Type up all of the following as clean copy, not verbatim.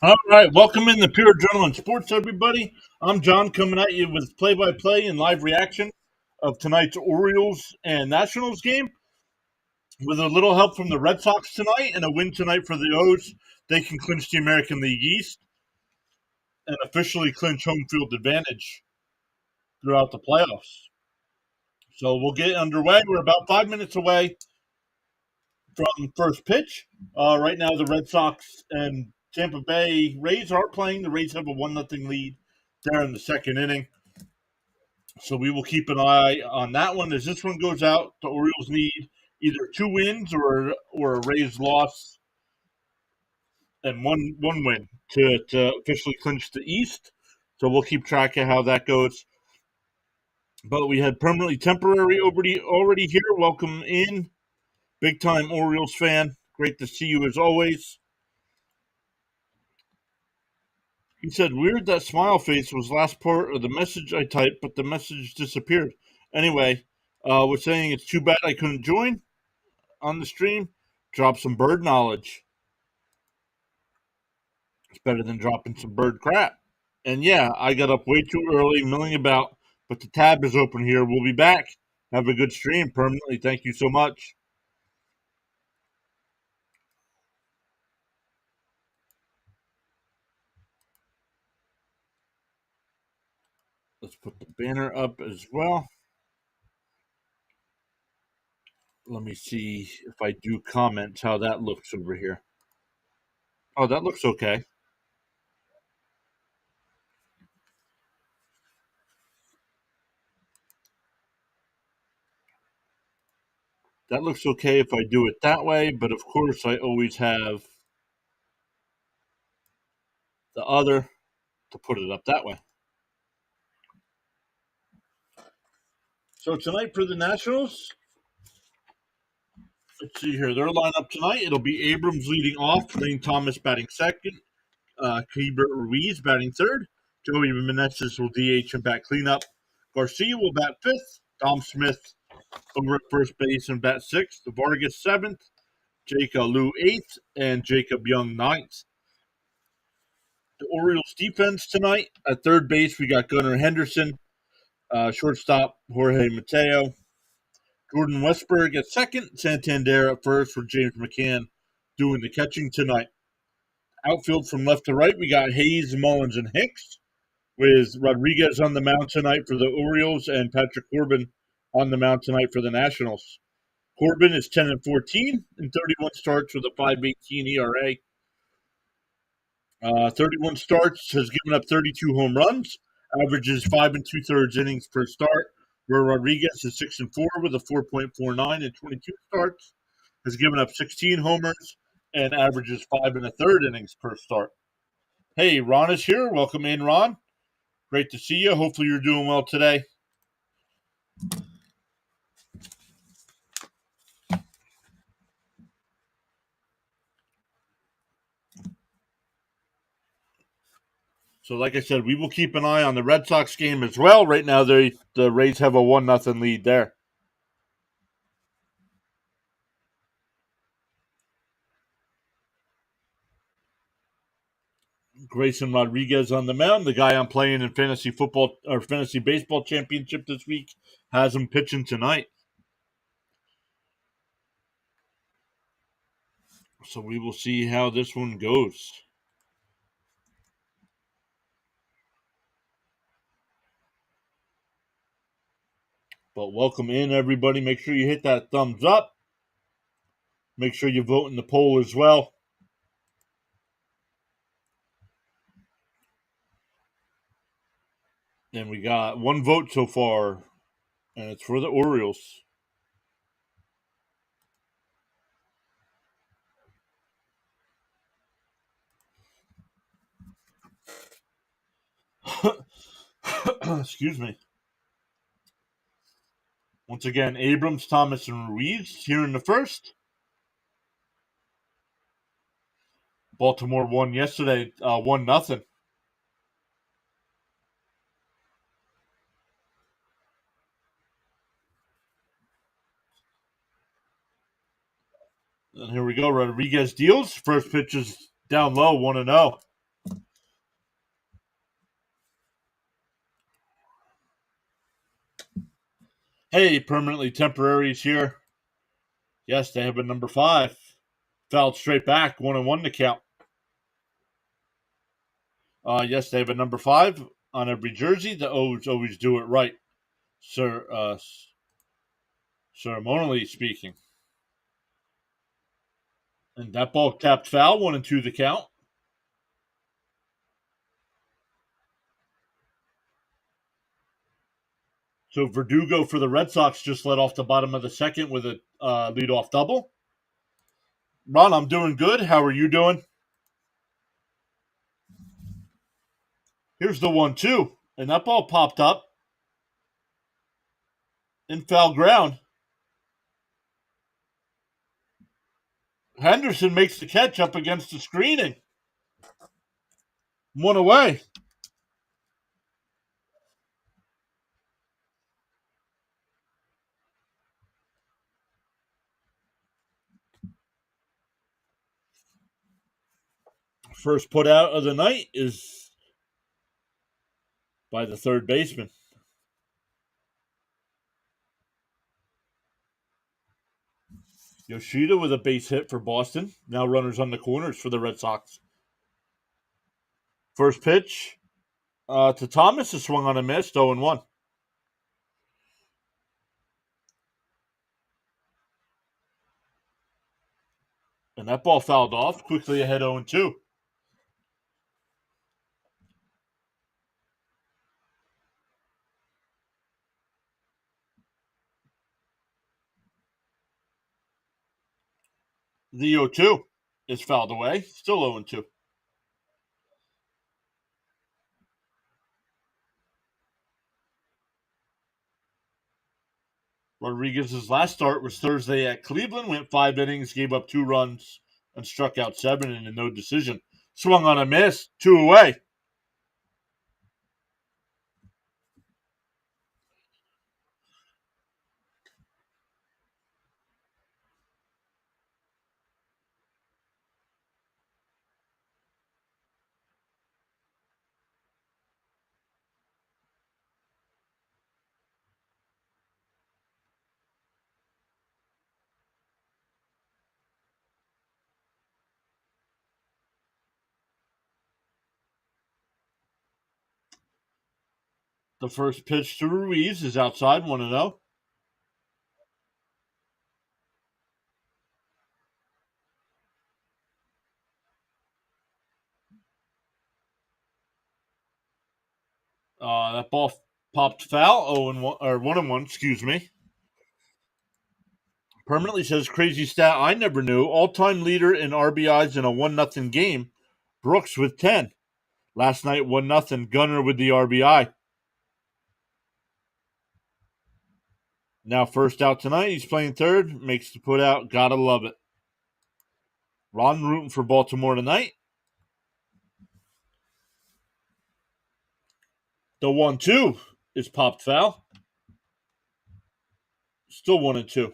All right, welcome in the Pure Adrenaline Sports, everybody. I'm John coming at you with play-by-play and live reaction of tonight's Orioles and Nationals game. With a little help from the Red Sox tonight and a win tonight for the O's, they can clinch the American League East and officially clinch home field advantage throughout the playoffs. So we'll get underway. We're about 5 minutes away from first pitch. Right now, the Red Sox and Tampa Bay Rays are playing. The Rays have a 1-0 lead there in the second inning. So we will keep an eye on that one. As this one goes out, the Orioles need either two wins or a Rays loss and one win to officially clinch the East. So we'll keep track of how that goes. But we had permanently temporary already here. Welcome in, big time Orioles fan. Great to see you as always. He said, "Weird that smile face was last part of the message I typed, but the message disappeared." Anyway, we're saying it's too bad I couldn't join on the stream. Drop some bird knowledge. It's better than dropping some bird crap. And yeah, I got up way too early, milling about, but the tab is open here. We'll be back. Have a good stream permanently. Thank you so much. Let's put the banner up as well. Let me see if I do comments how that looks over here. Oh, that looks okay. That looks okay if I do it that way, but of course I always have the other to put it up that way. So tonight for the Nationals, let's see here. Their lineup tonight, it'll be Abrams leading off, Lane Thomas batting second, Keibert Ruiz batting third, Joey Meneses will DH and bat cleanup, Garcia will bat fifth, Dom Smith over at first base and bat sixth, Vargas seventh, Jacob Liu eighth, and Jacob Young ninth. The Orioles defense tonight at third base, we got Gunnar Henderson, shortstop Jorge Mateo, Jordan Westberg at second, Santander at first for James McCann doing the catching tonight. Outfield from left to right, we got Hayes, Mullins, and Hicks, with Rodriguez on the mound tonight for the Orioles and Patrick Corbin on the mound tonight for the Nationals. Corbin is 10-14 in 31 starts with a 5.18 ERA. 31 starts, has given up 32 home runs, averages 5 2/3 innings per start, where Rodriguez is 6-4 with a 4.49 in 22 starts, has given up 16 homers, and averages 5 1/3 innings per start. Hey, Ron is here. Welcome in, Ron. Great to see you. Hopefully, you're doing well today. So, like I said, we will keep an eye on the Red Sox game as well. Right now, the Rays have a 1-0 lead there. Grayson Rodriguez on the mound, the guy I'm playing in fantasy football or fantasy baseball championship this week, has him pitching tonight. So we will see how this one goes. But welcome in, everybody. Make sure you hit that thumbs up. Make sure you vote in the poll as well. And we got one vote so far, and it's for the Orioles. Excuse me. Once again, Abrams, Thomas, and Ruiz here in the first. Baltimore won yesterday, 1-0. And here we go. Rodriguez deals. First pitch is down low, 1-0. Hey, permanently temporaries here. Yes, they have a number 5. Fouled straight back, 1-1 to count. Yes, they have a number 5 on every jersey. The O's always do it right, ceremonially speaking. And that ball tapped foul, 1-2 to count. So Verdugo for the Red Sox just led off the bottom of the second with a leadoff double. Ron, I'm doing good. How are you doing? Here's the 1-2, and that ball popped up in foul ground. Henderson makes the catch up against the screening. 1 away. First put out of the night is by the third baseman. Yoshida with a base hit for Boston. Now runners on the corners for the Red Sox. First pitch to Thomas is swung on a miss, 0-1. And that ball fouled off, quickly ahead 0-2. The 0-2 is fouled away, still 0-2. Rodriguez's last start was Thursday at Cleveland, went 5 innings, gave up 2 runs, and struck out 7 in a no decision. Swung on a miss, 2 away. The first pitch to Ruiz is outside, 1-0. That ball popped foul, 0-1 or 1-1, excuse me. Permanently says crazy stat I never knew. All-time leader in RBIs in a 1-0 game. Brooks with 10. Last night 1-0. Gunner with the RBI. Now first out tonight. He's playing third. Makes the put out. Gotta love it. Ron rooting for Baltimore tonight. The 1-2 is popped foul. Still 1-2.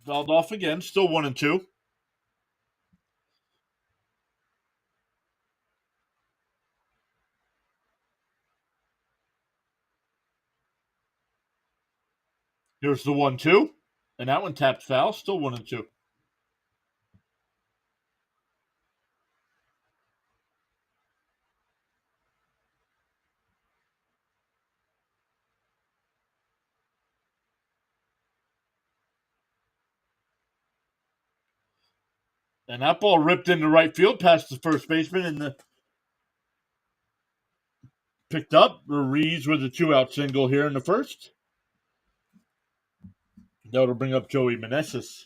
Fouled off again. Still 1-2. Here's the 1-2. And that one tapped foul. Still 1-2. And that ball ripped into right field past the first baseman and picked up. Ruiz with a 2-out single here in the first. That'll bring up Joey Meneses.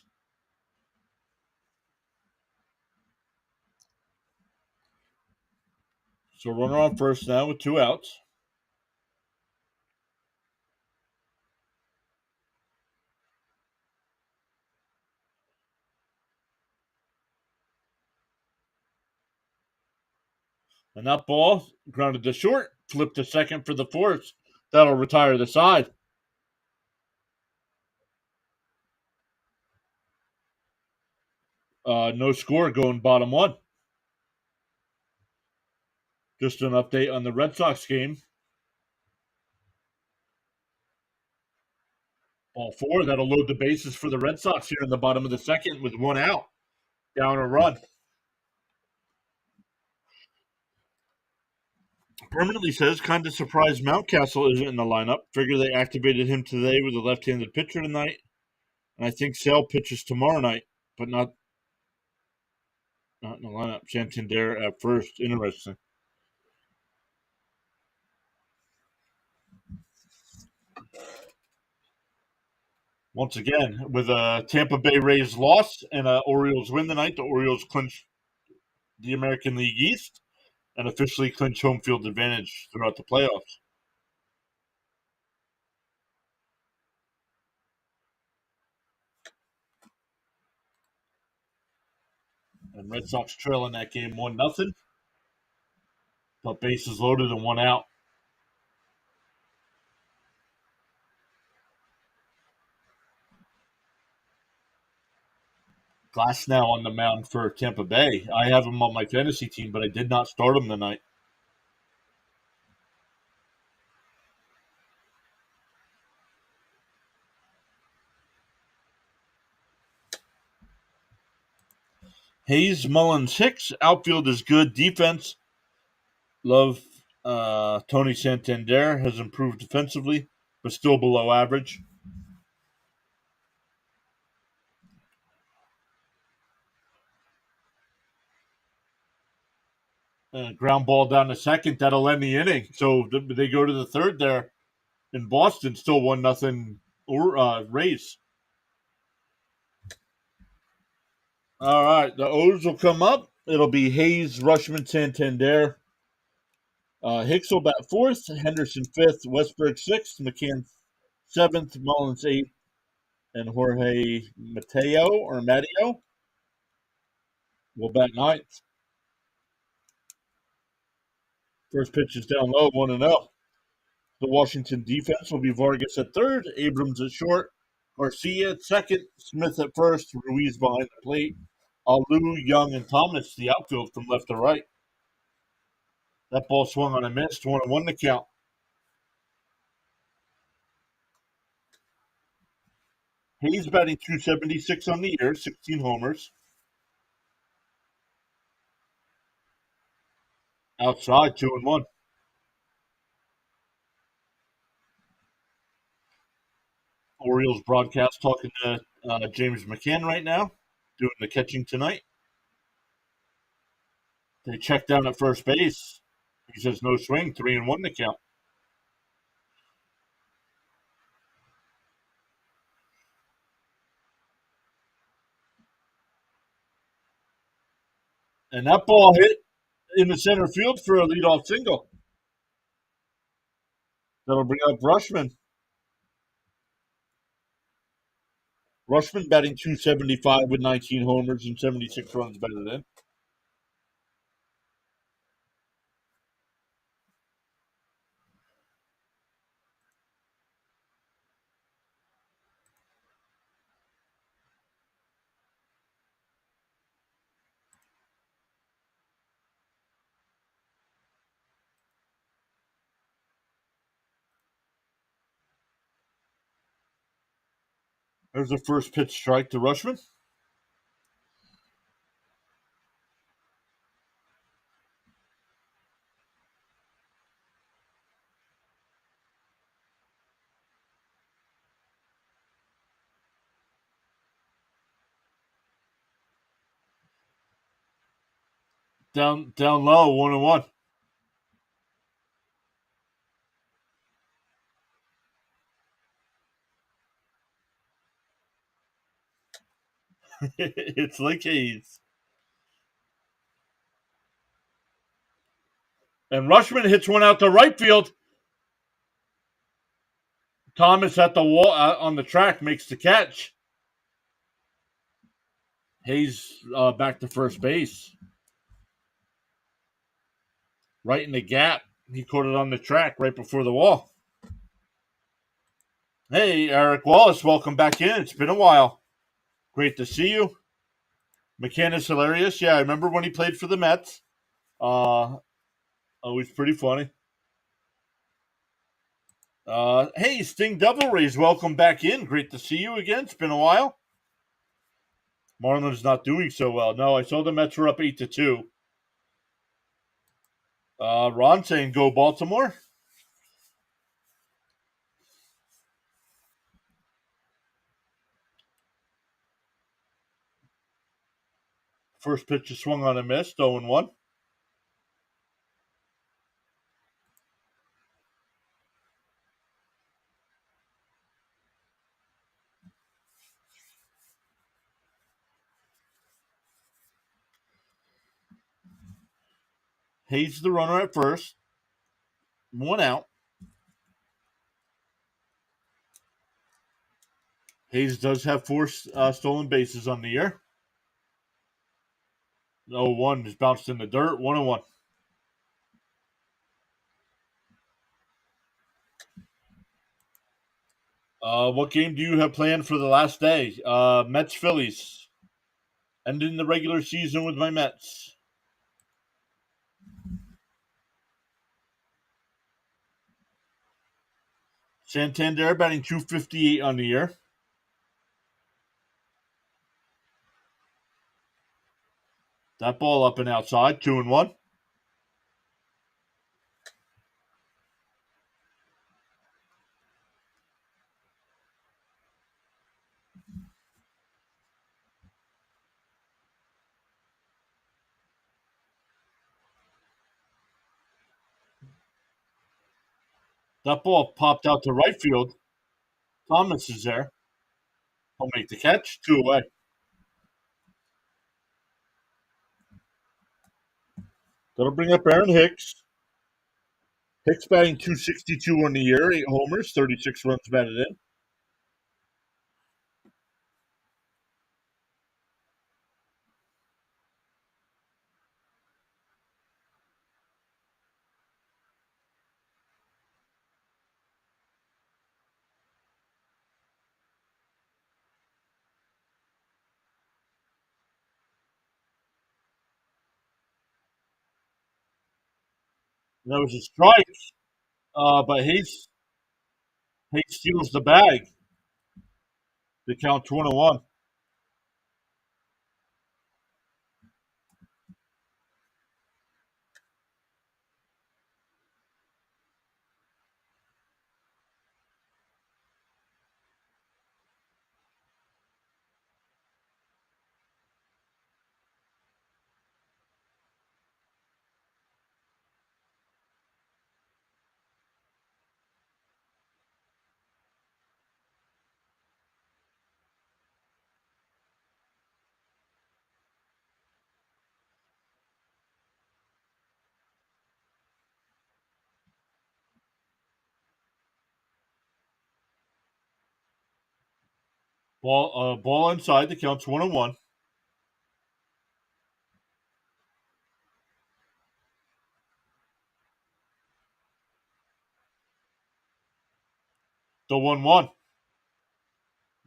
So runner on first now with 2 outs. And that ball grounded to short, flipped to second for the force. That'll retire the side. No score going bottom one. Just an update on the Red Sox game. Ball four. That'll load the bases for the Red Sox here in the bottom of the second with one out. Down a run. Permanently says, kind of surprised Mountcastle isn't in the lineup. Figure they activated him today with a left-handed pitcher tonight. And I think Sale pitches tomorrow night, but not in the lineup. Santander at first. Interesting. Once again, with a Tampa Bay Rays loss and a Orioles win tonight, the Orioles clinch the American League East and officially clinch home field advantage throughout the playoffs. And Red Sox trail in that game 1-0. But bases loaded and one out. Glass now on the mound for Tampa Bay. I have him on my fantasy team, but I did not start him tonight. Hayes, Mullins, Hicks. Outfield is good. Defense. Love Tony Santander has improved defensively, but still below average. Ground ball down to second. That'll end the inning. So they go to the third there in Boston. Still 1-0 or Rays. All right, the O's will come up. It'll be Hayes, Rushman, Santander. Hicks will bat fourth, Henderson fifth, Westberg sixth, McCann seventh, Mullins eighth, and Jorge Mateo will bat ninth. First pitch is down low, 1-0. The Washington defense will be Vargas at third, Abrams at short, Garcia at second, Smith at first, Ruiz behind the plate, Alou, Young, and Thomas the outfield from left to right. That ball swung on a miss, 1-1 to count. Hayes batting .276 on the year, 16 homers. Outside, 2-1. Orioles broadcast talking to James McCann right now, doing the catching tonight. They check down at first base. He says no swing, 3-1 to count. And that ball hit in the center field for a leadoff single. That'll bring up Rushman. Rushman batting .275 with 19 homers and 76 runs better than. There's the first pitch strike to Rushman. Down low, 1-1. It's like Hayes. And Rushman hits one out to right field. Thomas at the wall on the track makes the catch. Hayes back to first base. right in the gap. He caught it on the track right before the wall. Hey, Eric Wallace, welcome back in. It's been a while. Great to see you. McCann is hilarious. Yeah, I remember when he played for the Mets. Always pretty funny. Hey, Sting Devil Rays, welcome back in. Great to see you again. It's been a while. Marlins not doing so well. No, I saw the Mets were up 8-2. Ron saying go Baltimore. First pitch is swung on a miss, 0-1. Hayes the runner at first. 1 out. Hayes does have 4 stolen bases on the year. 0-1 is bounced in the dirt. 1-1. What game do you have planned for the last day? Mets Phillies. Ending the regular season with my Mets. Santander batting .258 on the year. That ball up and outside. 2-1. That ball popped out to right field. Thomas is there. He'll make the catch. 2 away. That'll bring up Aaron Hicks. Hicks batting .262 on the year. 8 homers. 36 runs batted in. And that was a strike. But Hayes steals the bag. They count 2-1. Ball inside. The count's 1-1. The 1-1.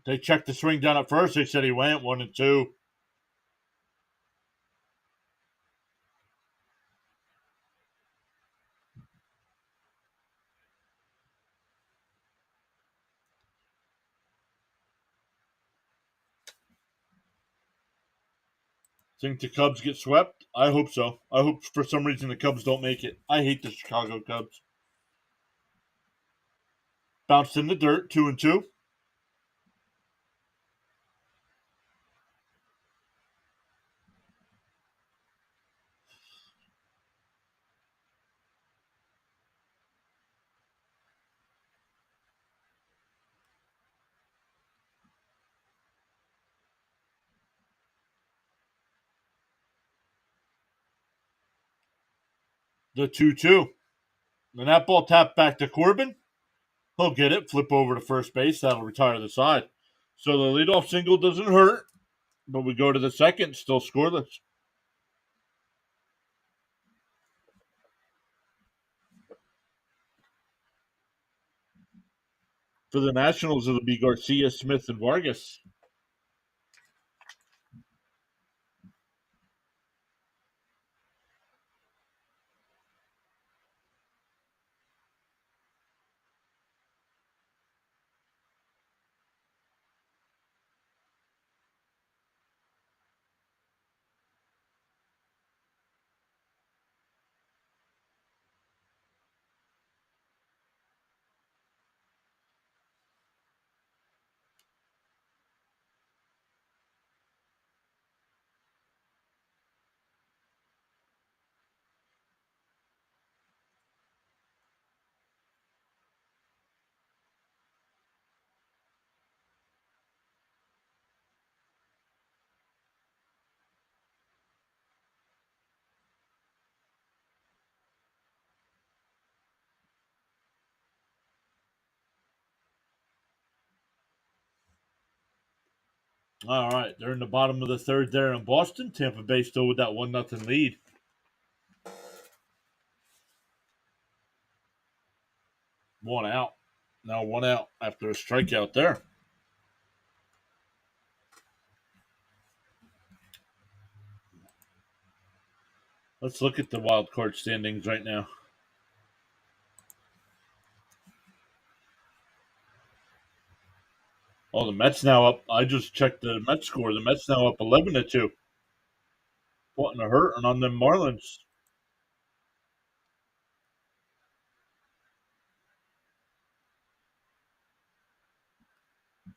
They checked the swing down at first. They said he went 1-2. Think the Cubs get swept? I hope so. I hope for some reason the Cubs don't make it. I hate the Chicago Cubs. Bounced in the dirt. 2-2. The 2-2. And that ball tapped back to Corbin. He'll get it. Flip over to first base. That'll retire the side. So the leadoff single doesn't hurt. But we go to the second. Still scoreless. For the Nationals, it'll be Garcia, Smith, and Vargas. All right, they're in the bottom of the third there in Boston. Tampa Bay still with that 1-0 lead. One out. Now one out after a strikeout there. Let's look at the wild card standings right now. Oh, the Mets now up. I just checked the Mets score. The Mets now up 11-2. Putting a hurting on them Marlins.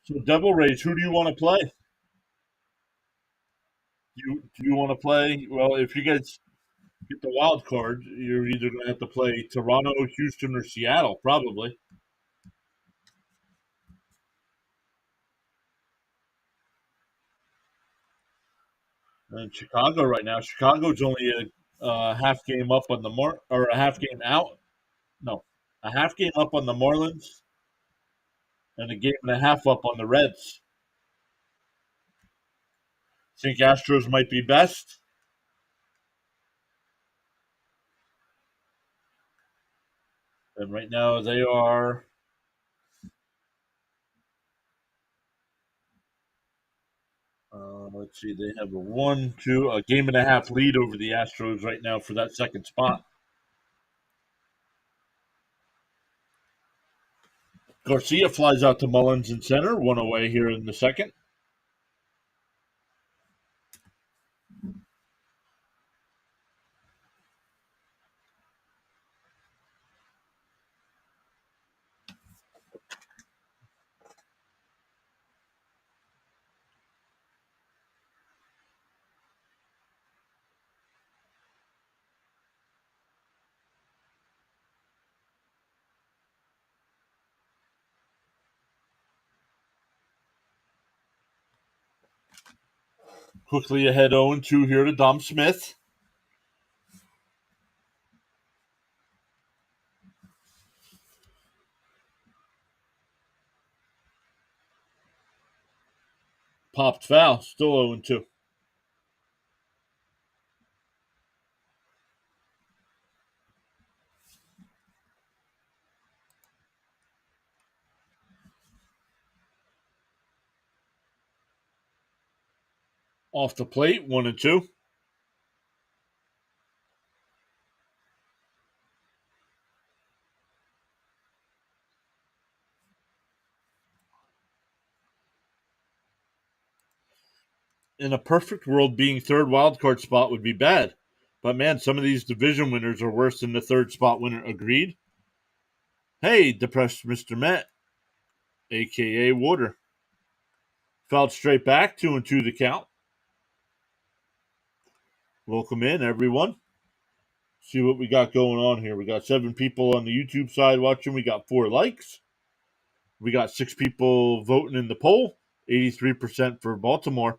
So Devil Rays, who do you want to play? Do you want to play? Well, if you guys get the wild card, you're either going to have to play Toronto, Houston, or Seattle, probably. And Chicago right now, Chicago's only a half game up on the or a half game out. No, a half game up on the Marlins and a game and a half up on the Reds. Think Astros might be best. And right now they are. Let's see, they have a game and a half lead over the Astros right now for that second spot. Garcia flies out to Mullins in center, one away here in the second. Quickly ahead 0-2 here to Dom Smith. Popped foul, still 0-2. Off the plate, 1-2. In a perfect world, being third wild card spot would be bad. But man, some of these division winners are worse than the third spot winner. Agreed? Hey, depressed Mr. Met, aka Water. Fouled straight back, 2-2 the count. Welcome in, everyone. See what we got going on here. We got 7 people on the YouTube side watching. We got 4 likes. We got 6 people voting in the poll. 83% for Baltimore.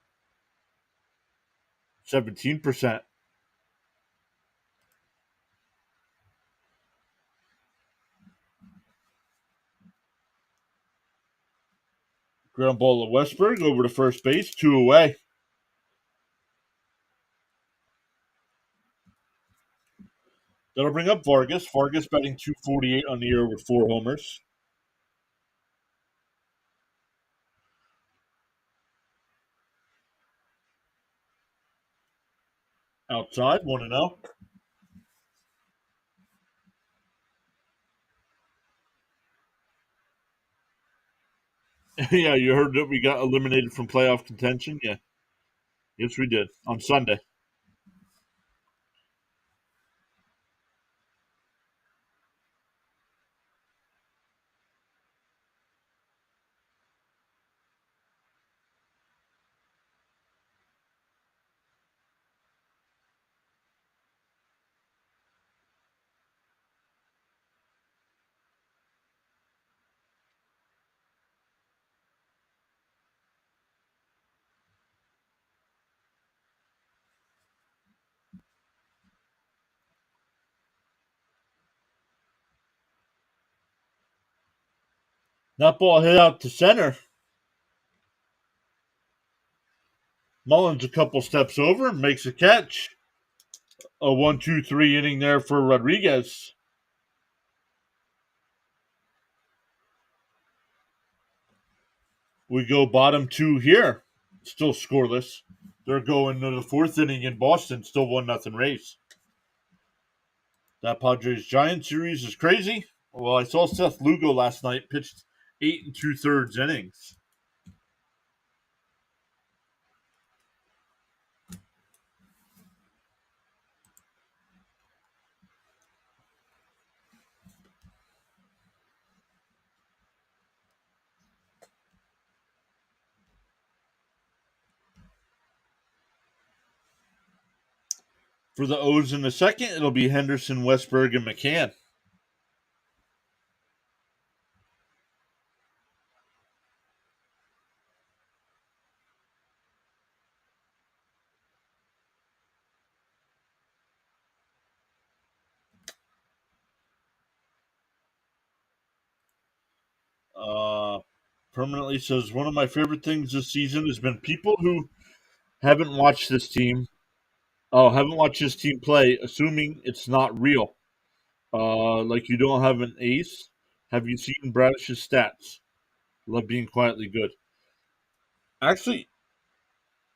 17%. Ground ball to Westberg over to first base, 2 away. That'll bring up Vargas. Vargas batting 248 on the year with 4 homers. Outside, 1-0. Yeah, you heard that we got eliminated from playoff contention? Yeah. Yes, we did. On Sunday. That ball hit out to center. Mullins a couple steps over, makes a catch. A 1-2-3 inning there for Rodriguez. We go bottom two here. Still scoreless. They're going to the fourth inning in Boston. Still 1-0 race. That Padres Giants series is crazy. Well, I saw Seth Lugo last night pitched 8 2/3 innings. For the O's in the second, it'll be Henderson, Westberg, and McCann. Uh, Permanently says one of my favorite things this season has been people who haven't watched this team. Oh, haven't watched this team play, assuming it's not real. Like you don't have an ace. Have you seen Bradish's stats? Love being quietly good. Actually,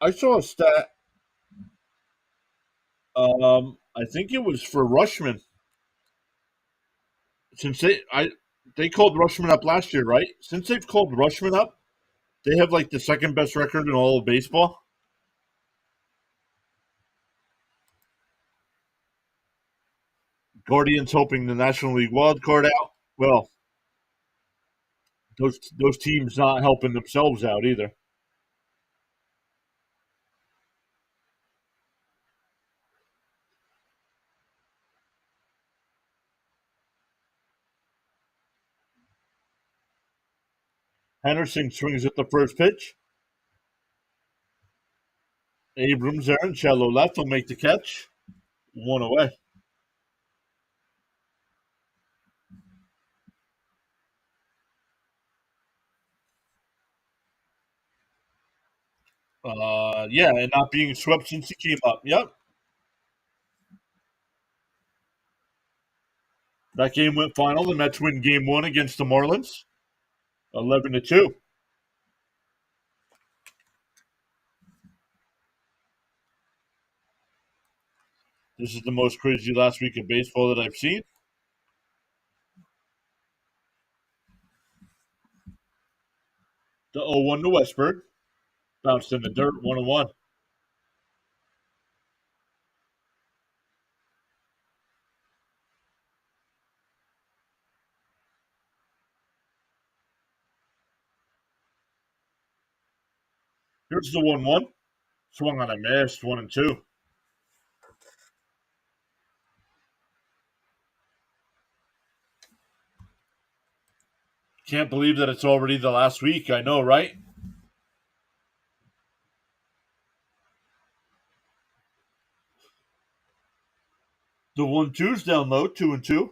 I saw a stat. I think it was for Rushman. Since they called Rushman up last year, right? Since they've called Rushman up, they have like the second best record in all of baseball. Guardians hoping the National League wild card out. Well, those teams not helping themselves out either. Henderson swings at the first pitch. Abrams there and shallow left will make the catch. One away. Yeah, and not being swept since he came up. Yep. That game went final. The Mets win game one against the Marlins, 11-2. This is the most crazy last week of baseball that I've seen. The 0-1 to Westberg. Bounced in the dirt, 1-1. Here's the 1-1. Swung on a miss, 1-2. Can't believe that it's already the last week. I know, right? The 1-2's down low, 2-2.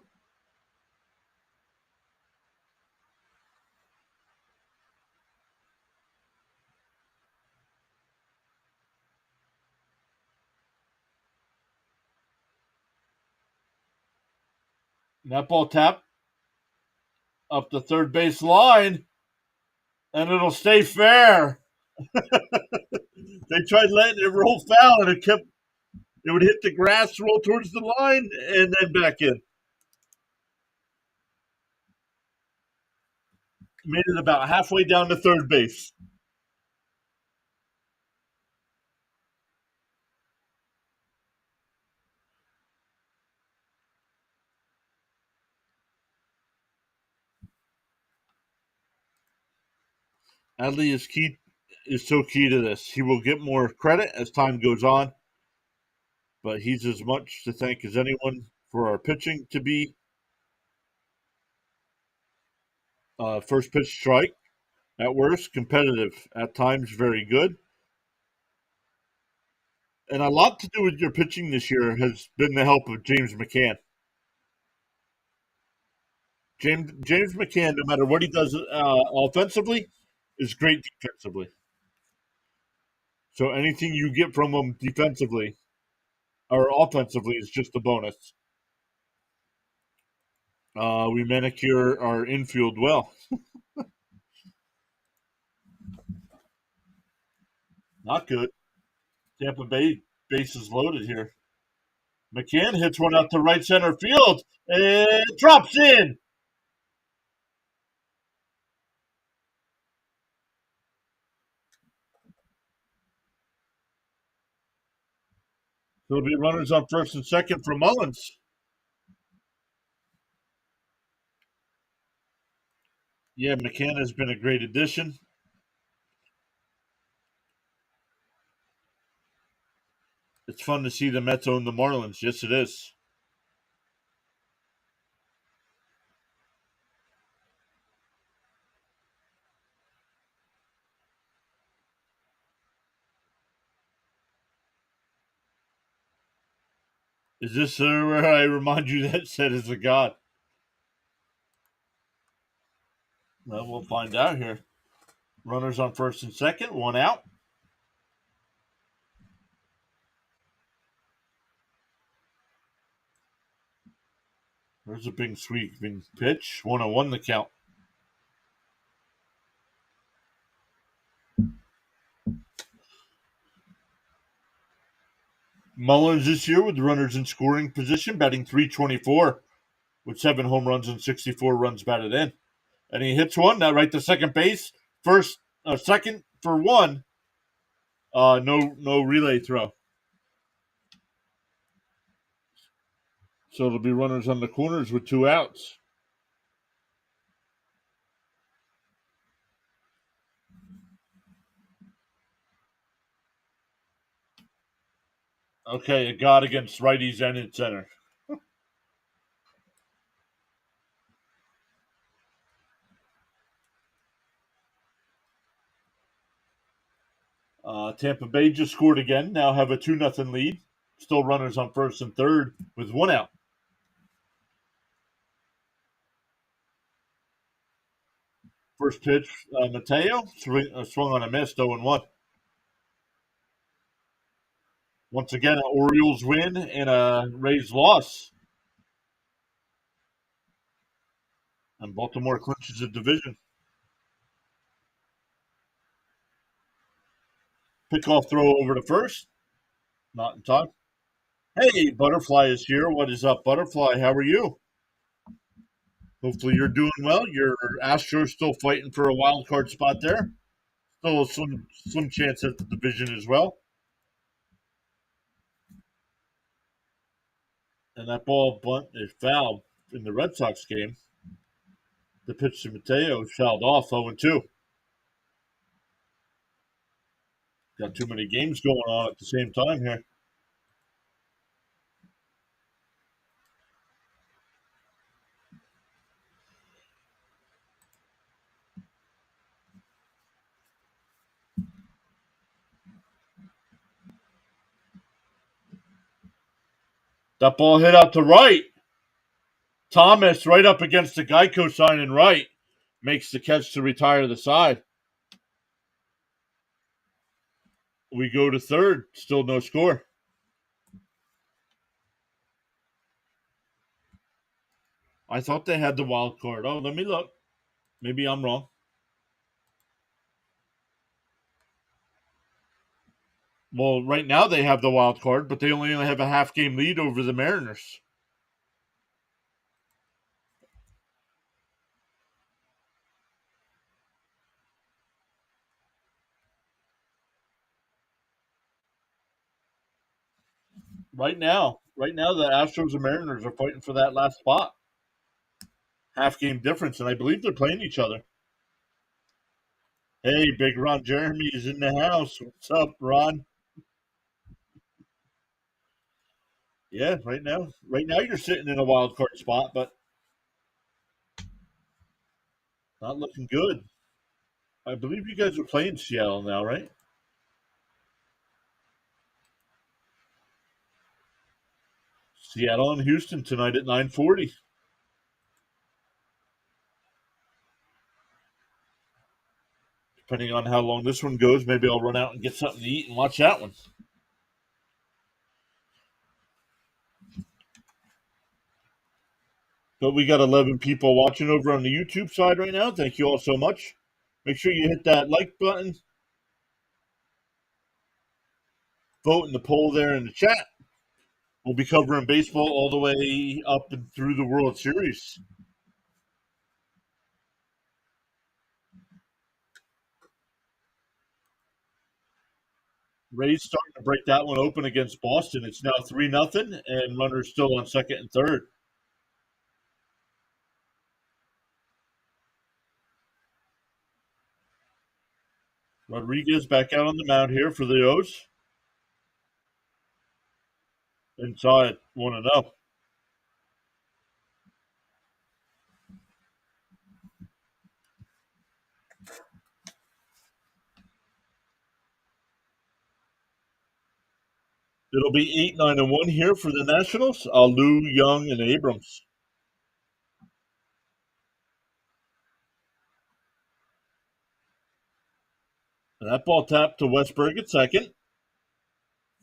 That ball tap up the third base line, and it'll stay fair. They tried letting it roll foul, and it kept It would hit the grass, roll towards the line, and then back in. Made it about halfway down to third base. Adley is so key to this. He will get more credit as time goes on, but he's as much to thank as anyone for our pitching to be first pitch strike at worst, competitive at times, very good. And a lot to do with your pitching this year has been the help of James McCann. James McCann, no matter what he does offensively, is great defensively. So anything you get from him defensively or offensively is just a bonus. We manicure our infield well. Not good. Tampa Bay bases loaded here. McCann hits one out to right center field and drops in. There'll be runners on first and second for Mullins. Yeah, McCann has been a great addition. It's fun to see the Mets own the Marlins. Yes, it is. Is this where I remind you that said is a god? Well, we'll find out here. Runners on first and second, one out. There's a big sweeping pitch. 1-1 the count. Mullins this year with the runners in scoring position, batting .324 with 7 home runs and 64 runs batted in. And he hits one, now right to second base. Second for one. No relay throw. So it'll be runners on the corners with 2 outs. Okay, a god against righties and in center. Tampa Bay just scored again. Now have a 2-0 lead. Still runners on first and third with 1 out. First pitch, Mateo swung on a miss, 0-1. Once again, an Orioles win and a Rays loss. And Baltimore clinches the division. Pickoff throw over to first. Not in time. Hey, Butterfly is here. What is up, Butterfly? How are you? Hopefully you're doing well. Your Astros still fighting for a wild card spot there. Still a slim chance at the division as well. And that ball bunt is fouled in the Red Sox game. The pitch to Mateo fouled off 0-2. Got too many games going on at the same time here. That ball hit out to right. Thomas right up against the Geico sign in right makes the catch to retire the side. We go to third. Still no score. I thought they had the wild card. Oh, let me look. Maybe I'm wrong. Well, right now they have the wild card, but they only have a half game lead over the Mariners. Right now, the Astros and Mariners are fighting for that last spot. Half game difference, and I believe they're playing each other. Hey, Big Ron Jeremy is in the house. What's up, Ron? Yeah, right now you're sitting in a wild card spot, but not looking good. I believe you guys are playing Seattle now, right? Seattle and Houston tonight at 9:40. Depending on how long this one goes, maybe I'll run out and get something to eat and watch that one. But we got 11 people watching over on the YouTube side right now. Thank you all so much. Make sure you hit that like button, vote in the poll there in the chat. We'll be covering baseball all the way up and through the World Series. Rays starting to break that one open against Boston. It's now 3-0, and runners still on second and third. Rodriguez back out on the mound here for the O's. Inside 1-0. It'll be 8-9-1 here for the Nationals. Alou, Young, and Abrams. And that ball tapped to Westberg at second.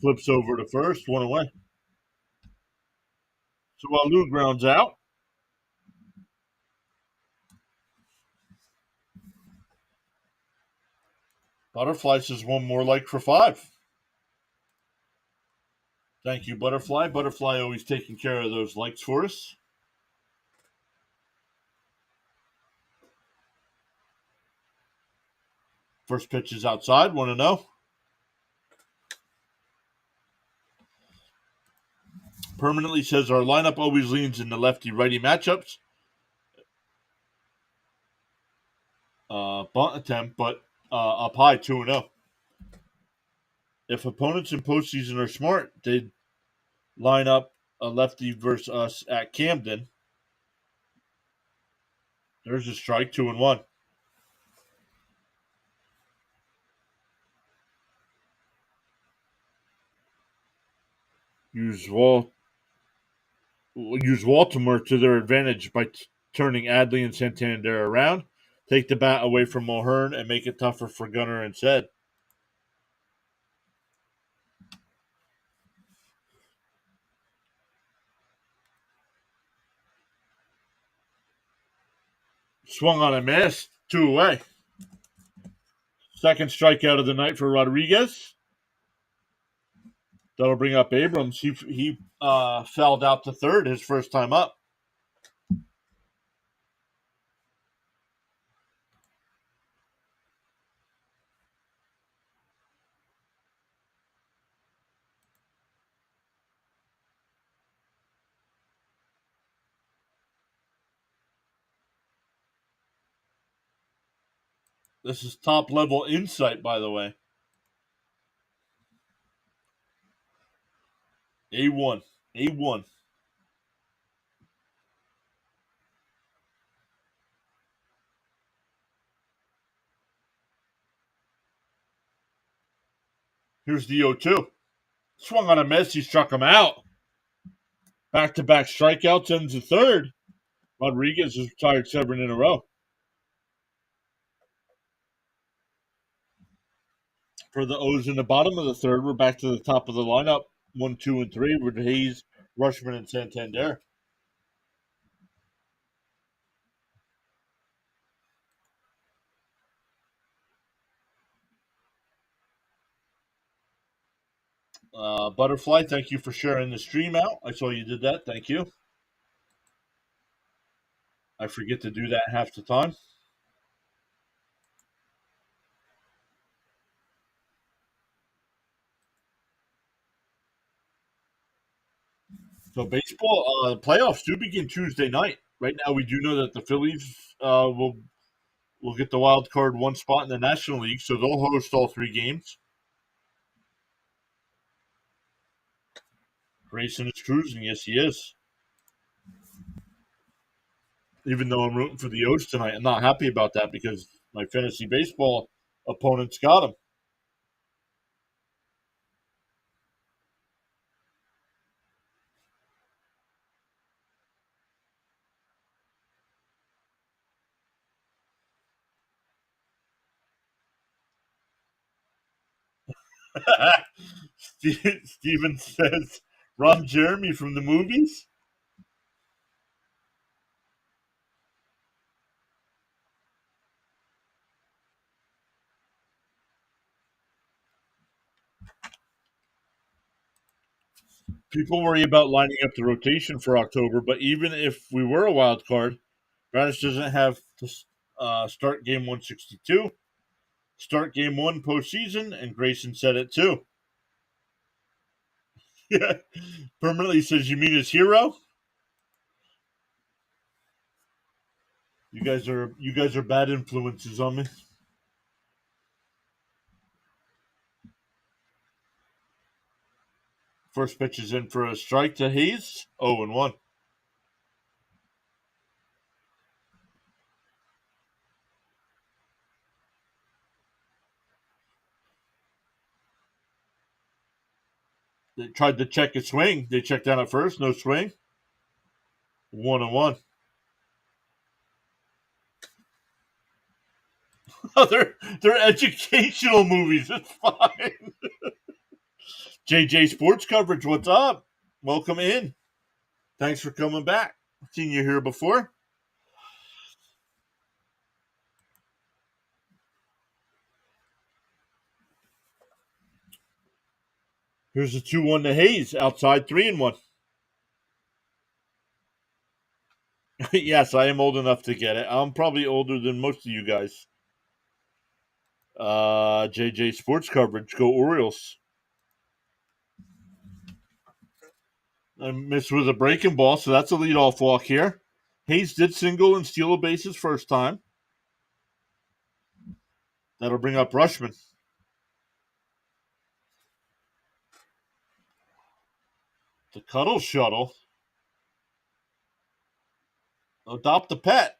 Flips over to first, one away. So Alou grounds out. Butterfly says one more like for 5. Thank you, Butterfly. Butterfly always taking care of those likes for us. First pitch is outside, 1-0. Permanently says our lineup always leans in the lefty-righty matchups. Bunt attempt, but up high, 2-0. If opponents in postseason are smart, they'd line up a lefty versus us at Camden. There's a strike, 2-1. Use Baltimore to their advantage by turning Adley and Santander around. Take the bat away from Mulhern and make it tougher for Gunnar instead. Swung on a miss, 2 away. Second strikeout of the night for Rodriguez. That'll bring up Abrams. He fouled out to third his first time up. This is top level insight, by the way. A1. A1. Here's the 0-2. Swung on a miss. He struck him out. Back-to-back strikeouts ends the third. Rodriguez has retired 7 in a row. For the O's in the bottom of the third, we're back to the top of the lineup. 1, 2, and 3 with Hayes, Rushman, and Santander. Butterfly, thank you for sharing the stream out. I saw you did that. Thank you. I forget to do that half the time. So baseball, playoffs do begin Tuesday night. Right now, we do know that the Phillies will get the wild card one spot in the National League, so they'll host all three games. Grayson is cruising. Yes, he is. Even though I'm rooting for the O's tonight, I'm not happy about that because my fantasy baseball opponents got him. Steven says, Ron Jeremy from the movies? People worry about lining up the rotation for October, but even if we were a wild card, Radish doesn't have to start game 162, start game one postseason, and Grayson said it too. Yeah, permanently says you mean his hero. You guys are bad influences on me. First pitch is in for a strike to Hayes. 0-1. They tried to check a swing. They checked down at first, no swing. 1-1. Oh, they're educational movies. It's fine. JJ Sports Coverage, what's up? Welcome in. Thanks for coming back. Seen you here before. Here's a 2-1 to Hayes. Outside 3-1. Yes, I am old enough to get it. I'm probably older than most of you guys. JJ Sports Coverage. Go Orioles. I missed with a breaking ball, so that's a leadoff walk here. Hayes did single and steal a base his first time. That'll bring up Rushman. The Cuddle Shuttle. Adopt a pet.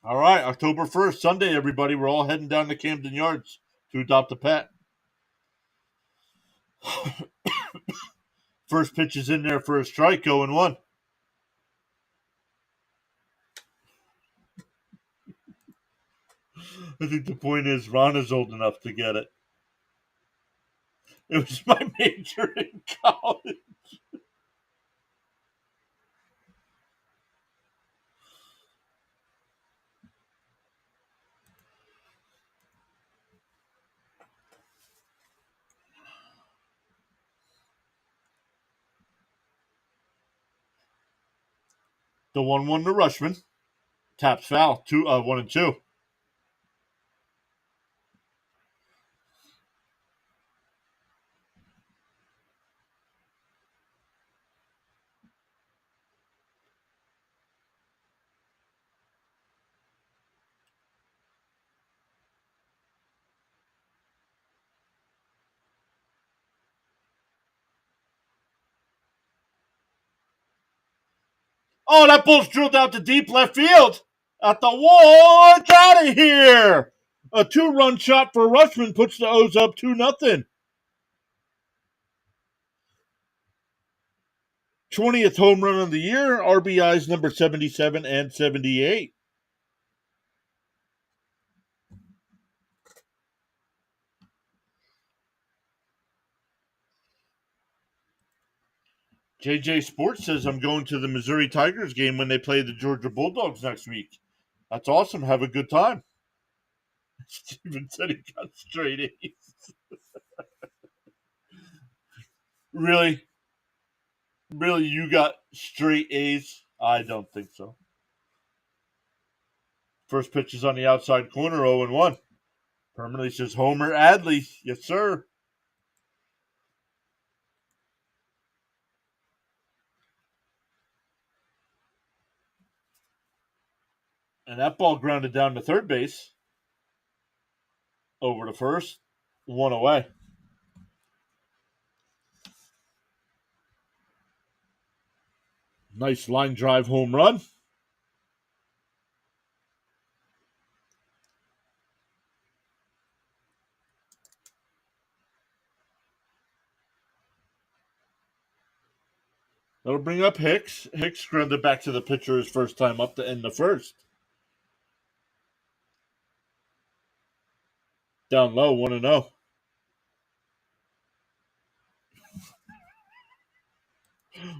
All right, October 1st, Sunday, everybody. We're all heading down to Camden Yards to adopt a pet. First pitch is in there for a strike, 0-1. I think the point is Ron is old enough to get it. It was my major in college. The 1-1 to Rushman. Taps foul. 1-2. Oh, that ball's drilled out to deep left field. At the wall. It's out of here. A 2-run shot for Rushman puts the O's up 2-0. 20th home run of the year. RBIs number 77 and 78. JJ Sports says I'm going to the Missouri Tigers game when they play the Georgia Bulldogs next week. That's awesome. Have a good time. Steven said he got straight A's. Really? Really, you got straight A's? I don't think so. First pitch is on the outside corner, 0 and 1. Permanently says Homer Adley. Yes, sir. And that ball grounded down to third base. Over to first. One away. Nice line drive home run. That'll bring up Hicks. Hicks grounded back to the pitcher his first time up to end the first. Down low, 1 and 0.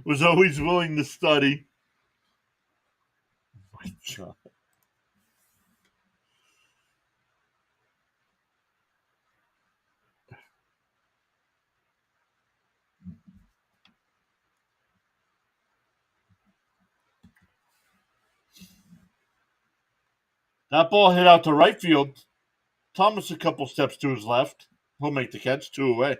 Was always willing to study. My God. That ball hit out to right field. Thomas a couple steps to his left. He'll make the catch, 2 away.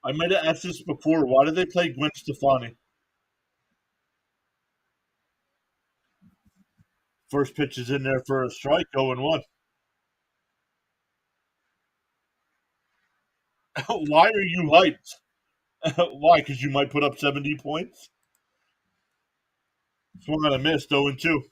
I might have asked this before. Why did they play Gwen Stefani? First pitch is in there for a strike, 0 and 1. Why are you hyped? Why? Because you might put up 70 points? Swung on a miss, 0 and 2.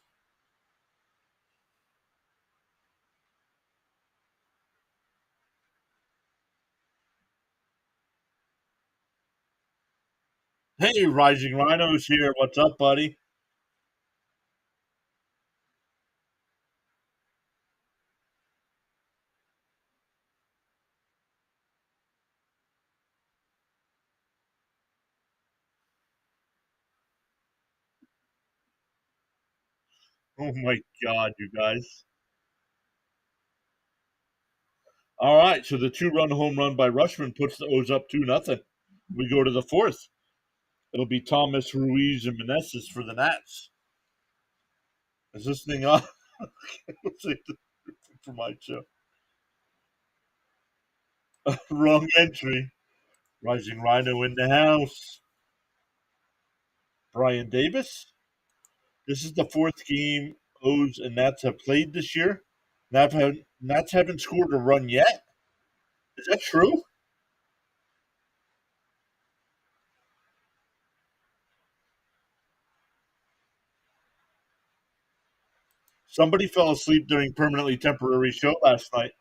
Hey, Rising Rhinos here. What's up, buddy? Oh my God, you guys. All right, so the 2-run home run by Rushman puts the O's up 2-0. We go to the fourth. It'll be Thomas, Ruiz, and Meneses for the Nats. Is this thing on? Let's see for my show. Wrong entry. Rising Rhino in the house. Brian Davis. This is the fourth game O's and Nats have played this year. Nats haven't scored a run yet. Is that true? Somebody fell asleep during permanently temporary show last night.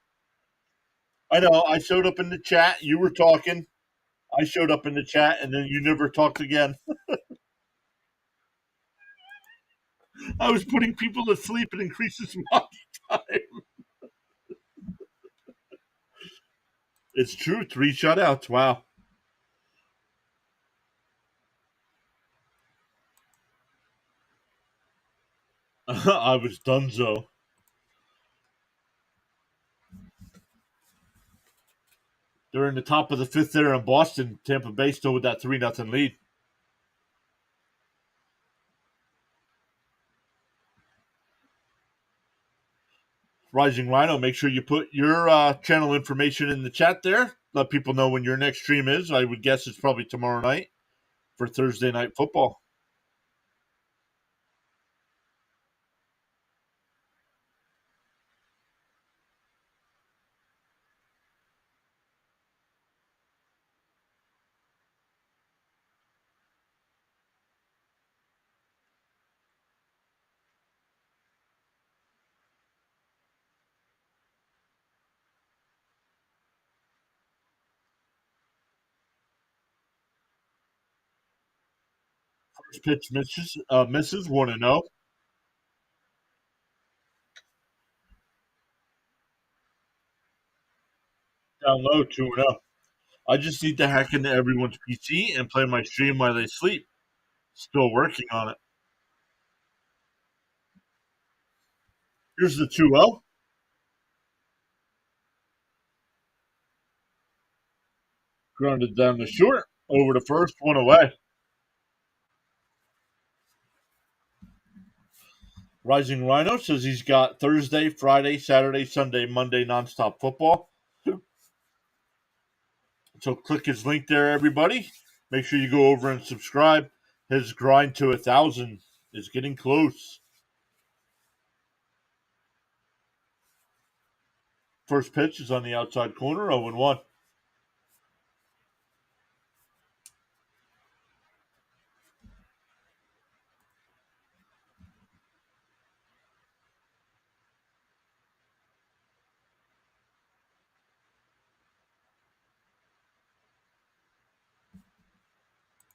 I know. I showed up in the chat. You were talking. I showed up in the chat, and then you never talked again. I was putting people to sleep and increases watch time. It's true. 3 shutouts. Wow. I was donezo. They're in the top of the fifth there in Boston. Tampa Bay still with that 3-0 lead. Rising Rhino, make sure you put your channel information in the chat there. Let people know when your next stream is. I would guess it's probably tomorrow night for Thursday night football. First pitch misses 1 and 0. Down low, 2-0. I just need to hack into everyone's PC and play my stream while they sleep. Still working on it. Here's the 2-0. Grounded down the short. Over to first, one away. Rising Rhino says he's got Thursday, Friday, Saturday, Sunday, Monday nonstop football. So click his link there, everybody. Make sure you go over and subscribe. His grind to 1,000 is getting close. First pitch is on the outside corner, 0-1.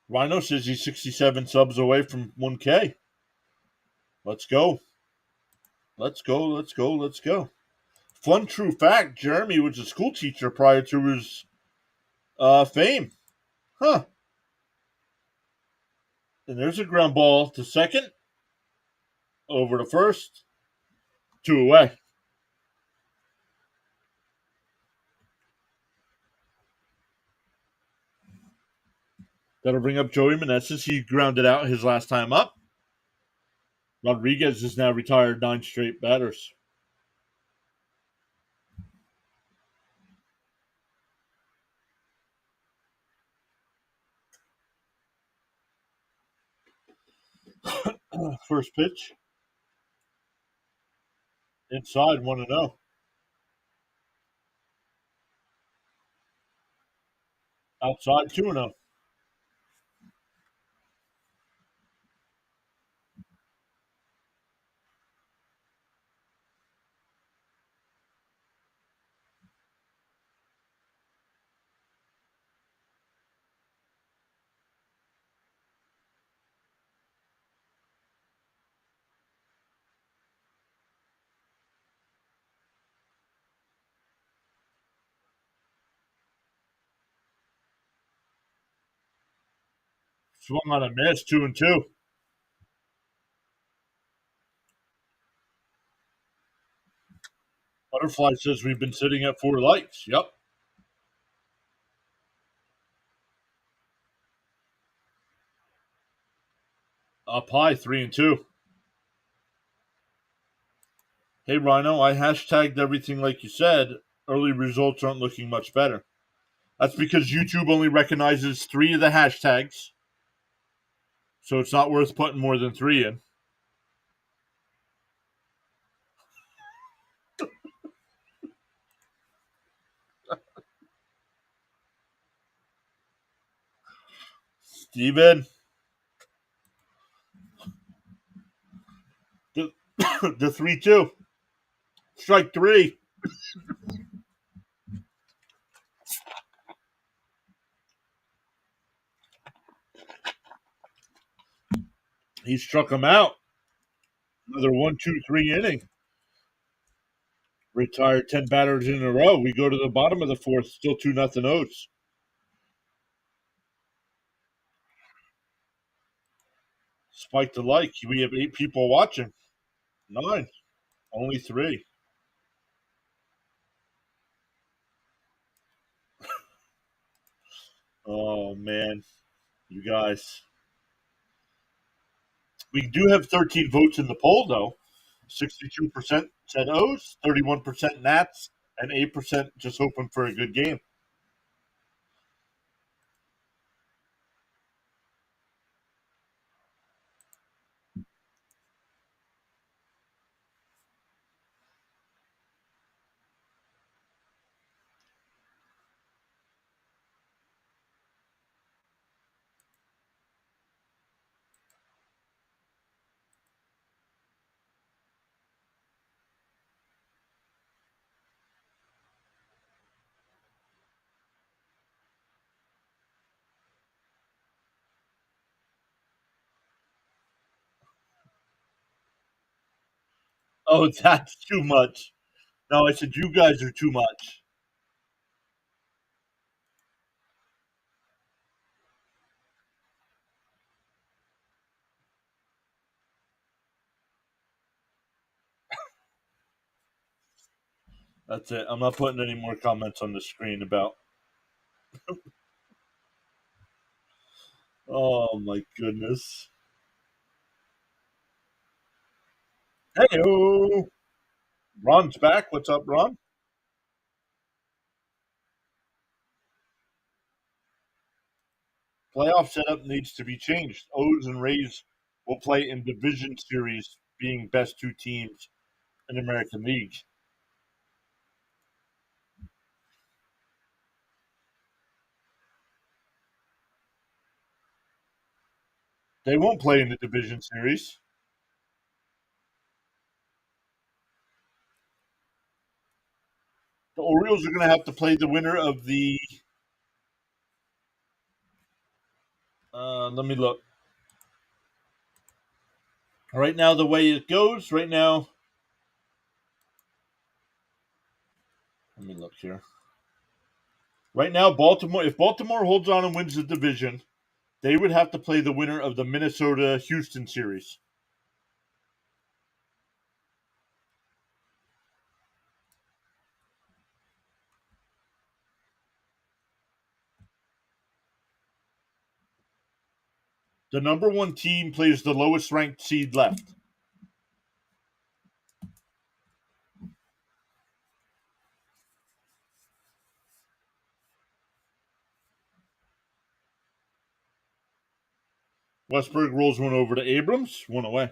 Rhino says he's 67 subs away from 1K. Let's go. Let's go. Let's go. Let's go. Fun true fact, Jeremy was a school teacher prior to his fame. Huh. And there's a ground ball to second. Over to first. 2 away. That'll bring up Joey Meneses. He grounded out his last time up. Rodriguez is now retired 9 straight batters. First pitch. Inside 1-0. Outside 2-0. Swung on a miss, 2-2. Butterfly says we've been sitting at 4 lights. Yep. Up high, 3-2. Hey Rhino, I hashtagged everything like you said. Early results aren't looking much better. That's because YouTube only recognizes 3 of the hashtags. So it's not worth putting more than 3 in. Steven. The, the 3-2. Strike 3. He struck him out. Another 1-2-3 inning. Retired 10 batters in a row. We go to the bottom of the fourth. Still 2-0 Oats. Spike the like. We have 8 people watching. 9. Only 3. Oh, man. You guys. We do have 13 votes in the poll, though. 62% said O's, 31% Nats, and 8% just hoping for a good game. Oh, that's too much. No, I said you guys are too much. That's it. I'm not putting any more comments on the screen about. Oh my goodness. Hey, Ron's back. What's up, Ron? Playoff setup needs to be changed. O's and Rays will play in division series, being best two teams in the American League. They won't play in the division series. The Orioles are going to have to play the winner of the. Let me look. Right now, the way it goes, right now. Let me look here. Right now, Baltimore. If Baltimore holds on and wins the division, they would have to play the winner of the Minnesota Houston series. The number one team plays the lowest ranked seed left. Westberg rolls one over to Abrams, one away.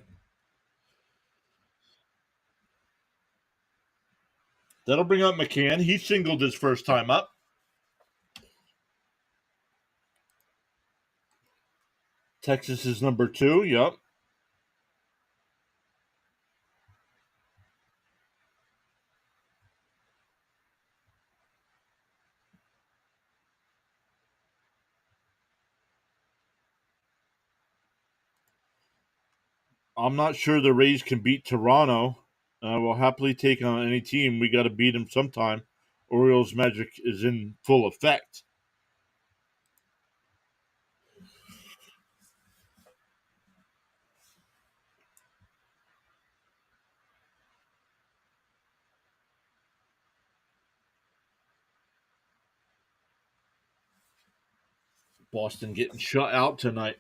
That'll bring up McCann. He singled his first time up. Texas is number two. Yep. I'm not sure the Rays can beat Toronto. We'll happily take on any team. We got to beat them sometime. Orioles magic is in full effect. Boston getting shut out tonight.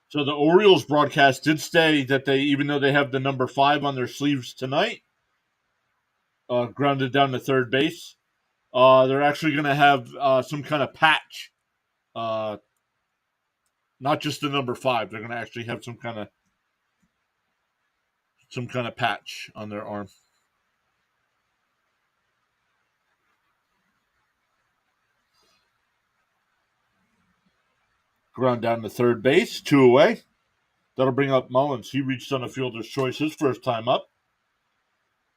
So the Orioles broadcast did say that they, even though they have the number 5 on their sleeves tonight, grounded down to third base, they're actually going to have some kind of patch. Uh, Not just the number 5. They're going to actually have some kind of patch on their arm. Ground down to third base, 2 away. That'll bring up Mullins. He reached on a fielder's choice his first time up.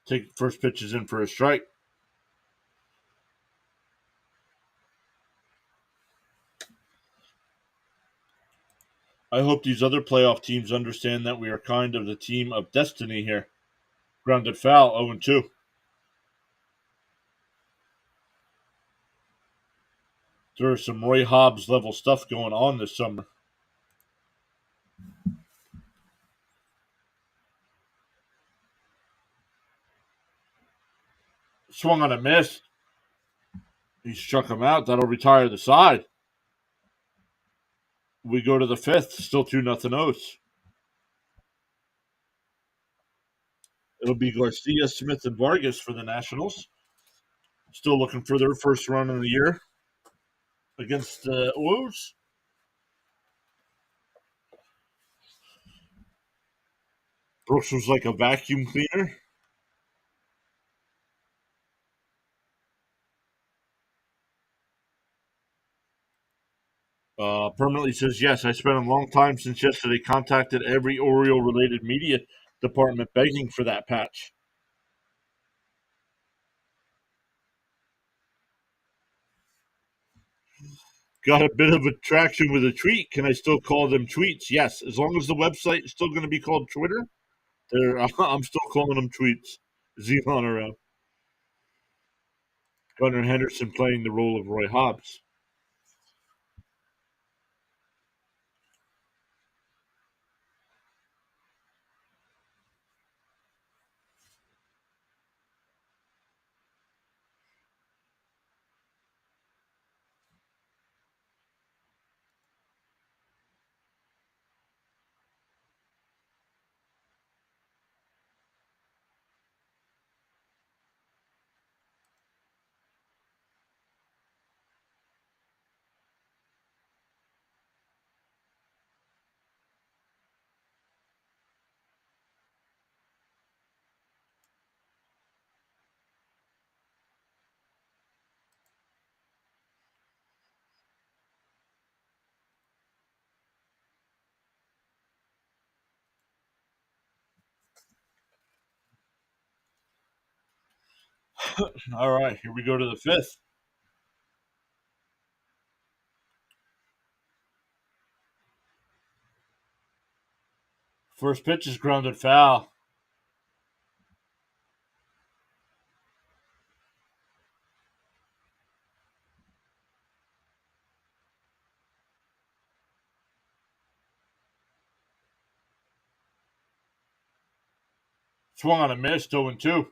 Take first pitch is in for a strike. I hope these other playoff teams understand that we are kind of the team of destiny here. Grounded foul, 0-2. There's some Roy Hobbs level stuff going on this summer. Swung on a miss. He struck him out. That'll retire the side. We go to the fifth. Still 2-0 O's. It'll be Garcia, Smith, and Vargas for the Nationals. Still looking for their first run of the year against the O's. Brooks was like a vacuum cleaner. Permanently says, yes, I spent a long time since yesterday contacted every Oriole-related media department begging for that patch. Got a bit of a traction with a tweet. Can I still call them tweets? Yes, as long as the website is still going to be called Twitter. I'm still calling them tweets. Zelon around. Gunnar Henderson playing the role of Roy Hobbs. All right, here we go to the fifth. First pitch is grounded foul. Swung on a miss, 2-2.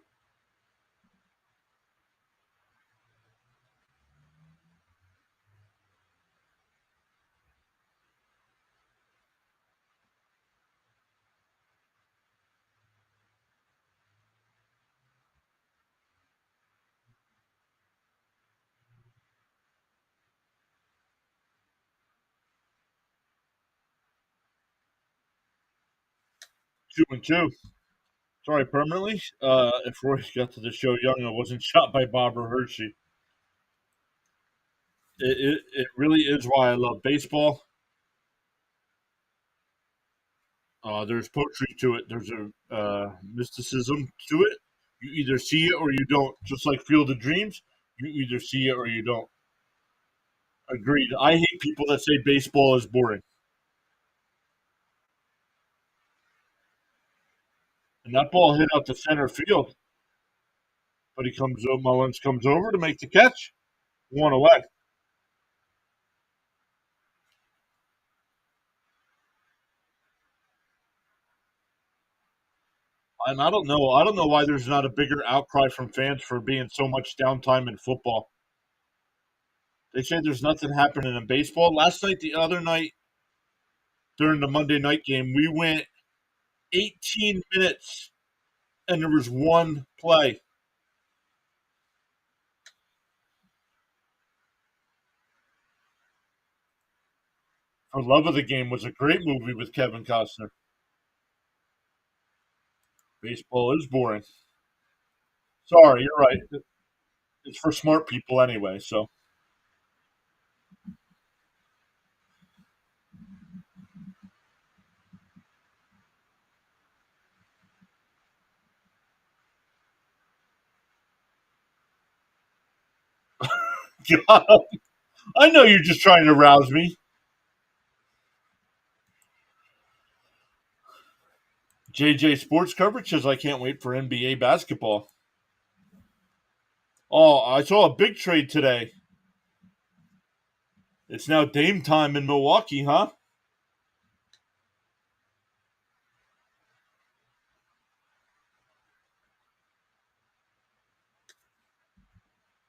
2-2. Sorry, permanently. If Roy got to the show young and wasn't shot by Bob or Hershey, it really is why I love baseball. There's poetry to it. There's a mysticism to it. You either see it or you don't. Just like Field of Dreams, you either see it or you don't. Agreed. I hate people that say baseball is boring. And that ball hit out to center field, but Mullins comes over to make the catch. One away. And I don't know. I don't know why there's not a bigger outcry from fans for being so much downtime in football. They say there's nothing happening in baseball. Last night, the other night during the Monday night game, we went 18 minutes and there was one play. For Love of the Game was a great movie with Kevin Costner. Baseball is boring. Sorry, you're right. It's for smart people anyway. So God, I know you're just trying to rouse me. JJ Sports Coverage says I can't wait for NBA basketball. Oh, I saw a big trade today. It's now Dame time in Milwaukee, huh?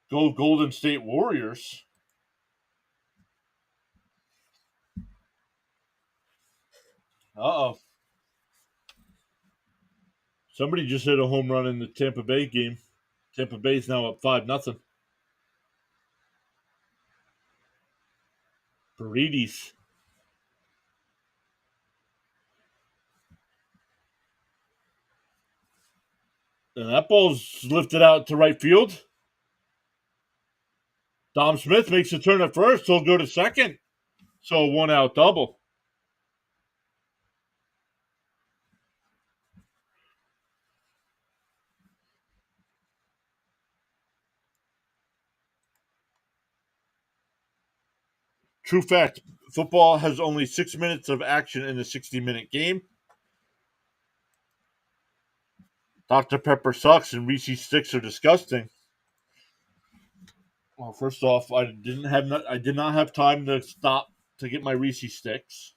Go Golden State Warriors. Uh oh. Somebody just hit a home run in the Tampa Bay game. Tampa Bay's now up 5-0. Paredes. And that ball's lifted out to right field. Dom Smith makes a turn at first. He'll go to second. So a 1-out double. True fact. Football has only 6 minutes of action in a 60-minute game. Dr. Pepper sucks and Reese's sticks are disgusting. Well, first off, I did not have time to stop to get my Reese's sticks.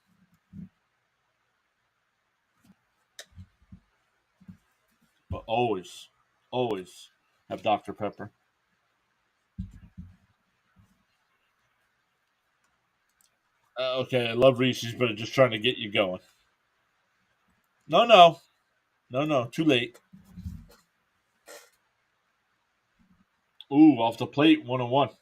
But always, always have Dr. Pepper. Okay, I love Reese's, but I'm just trying to get you going. No, no, no, no, too late. Ooh, off the plate, 1-1.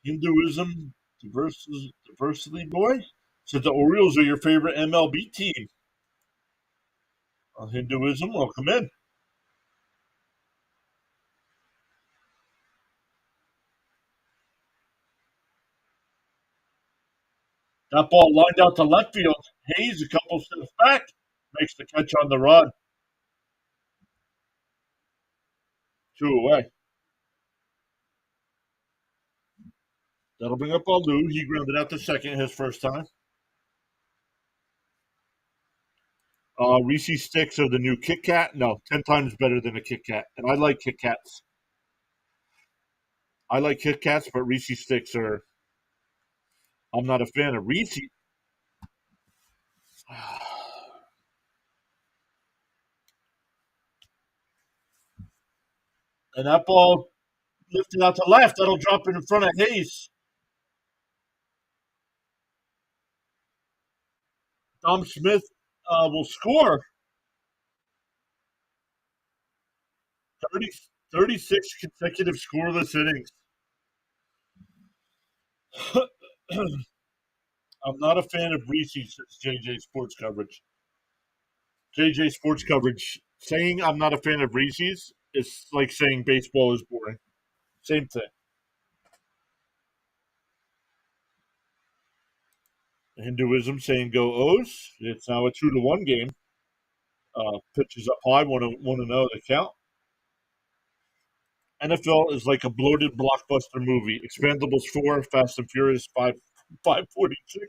Hinduism, diversity, boy. Said the Orioles are your favorite MLB team. Hinduism, welcome in. That ball lined out to left field. Hayes, a couple steps back, makes the catch on the run. 2 away. That'll bring up Alou. He grounded out to second his first time. Reese's sticks are the new Kit Kat. No, 10 times better than a Kit Kat. And I like Kit Kats. I like Kit Kats, but Reese's sticks are. I'm not a fan of Reese's. And that ball lifted out to left. That'll drop it in front of Hayes. Tom Smith will score 30, 36 consecutive scoreless innings. I'm not a fan of Reese's JJ Sports coverage. JJ Sports coverage saying I'm not a fan of Reese's is like saying baseball is boring. Same thing. Hinduism saying go O's. It's now a 2-1 game. Pitches up high, 1-0 the count. NFL is like a bloated blockbuster movie. Expendables 4, Fast and Furious 5, 546.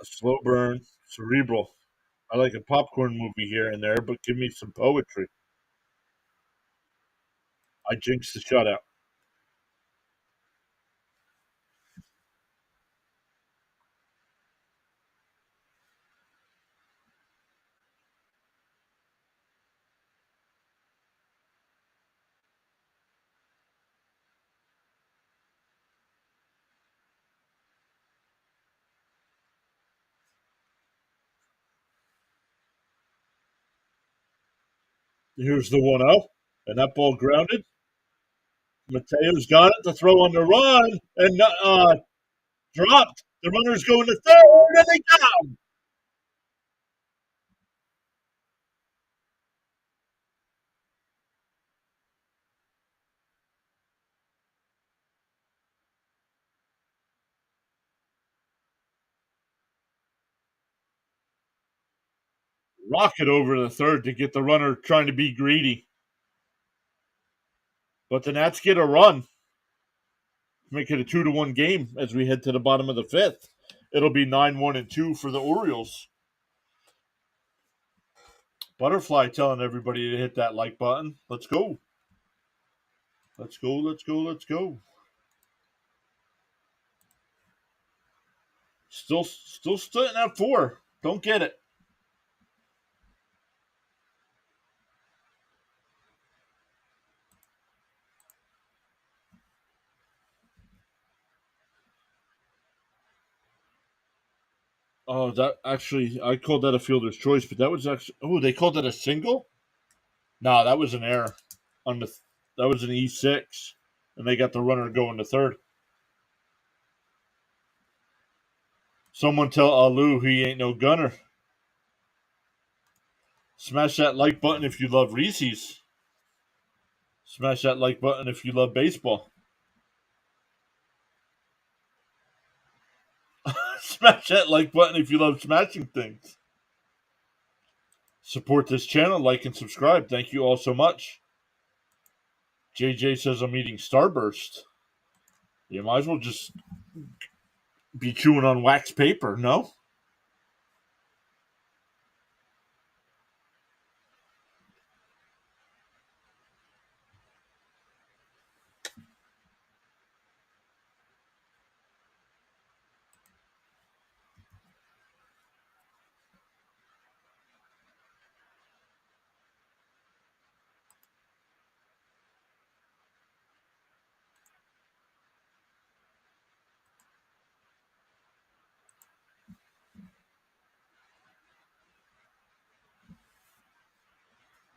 A slow burn, cerebral. I like a popcorn movie here and there, but give me some poetry. I jinxed the shutout. Here's the 1-0, and that ball grounded. Mateo's got it to throw on the run, and dropped. The runner's going to third, and they got him. Rocket over the third to get the runner trying to be greedy. But the Nats get a run. Make it a 2-1 game as we head to the bottom of the fifth. It'll be 9-1-2 for the Orioles. Butterfly telling everybody to hit that like button. Let's go. Let's go, let's go, let's go. Still sitting at 4. Don't get it. Oh, that actually, I called that a fielder's choice, but that was actually. Oh, they called it a single. No, that was an error. On the that was an E6, and they got the runner going to third. Someone tell Alou he ain't no gunner. Smash that like button if you love Reese's. Smash that like button if you love baseball. Smash that like button if you love smashing things. Support this channel, like and subscribe. Thank you all so much. JJ says I'm eating Starburst. You might as well just be chewing on wax paper, no?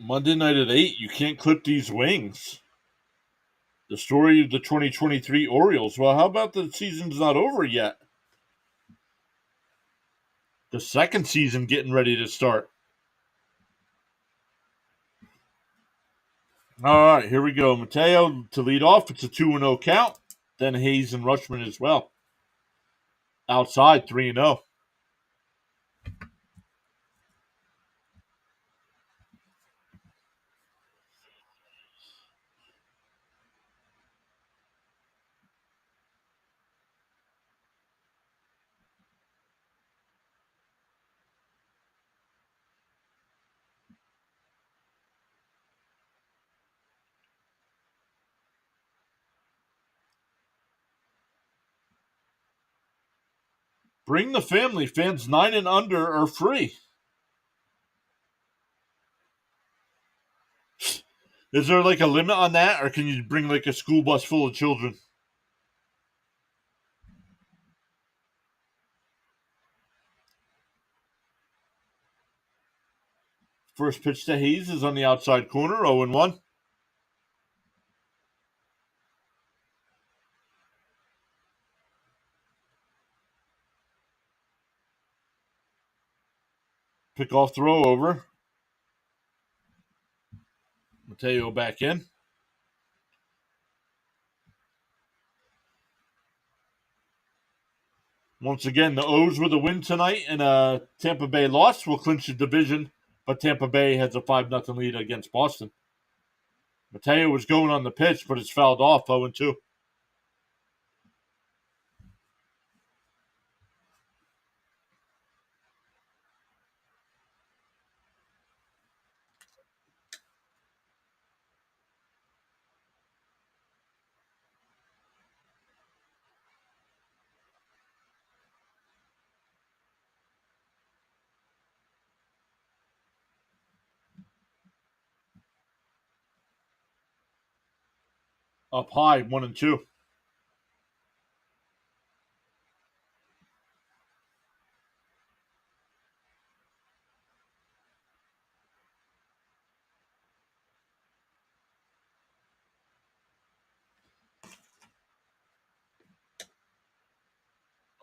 Monday night at 8, you can't clip these wings. The story of the 2023 Orioles. Well, how about the season's not over yet? The second season getting ready to start. All right, here we go. Mateo to lead off. It's a 2-0 count. Then Hayes and Rushman as well. Outside, 3-0. Bring the family. Fans 9 and under are free. Is there like a limit on that, or can you bring like a school bus full of children? First pitch to Hayes is on the outside corner, 0-1. Pickoff throw over. Mateo back in. Once again, the O's with a win tonight and a Tampa Bay loss will clinch the division, but Tampa Bay has a 5-0 lead against Boston. Mateo was going on the pitch, but it's fouled off, 0-2. Up high, 1-2.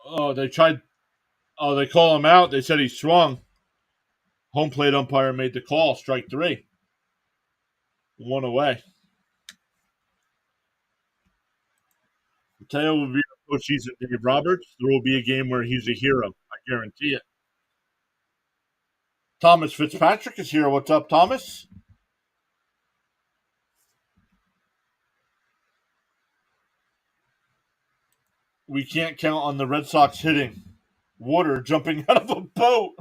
Oh, they tried. Oh, they call him out. They said he swung. Home plate umpire made the call. Strike 3. 1 away. Mateo will be a postseason. Dave Roberts. There will be a game where he's a hero. I guarantee it. Thomas Fitzpatrick is here. What's up, Thomas? We can't count on the Red Sox hitting. Water jumping out of a boat.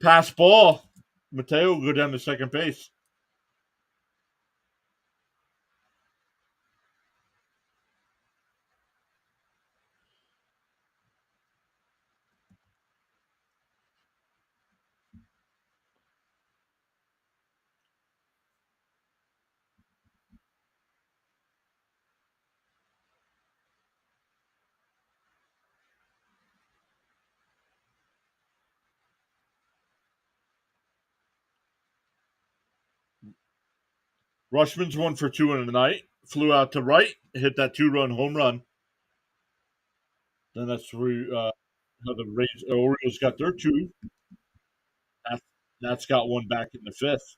Pass ball. Mateo will go down to second base. Rushman's 1 for 2 in the night. Flew out to right, hit that 2-run home run. Then that's where how the Orioles got their 2. That's got one back in the fifth.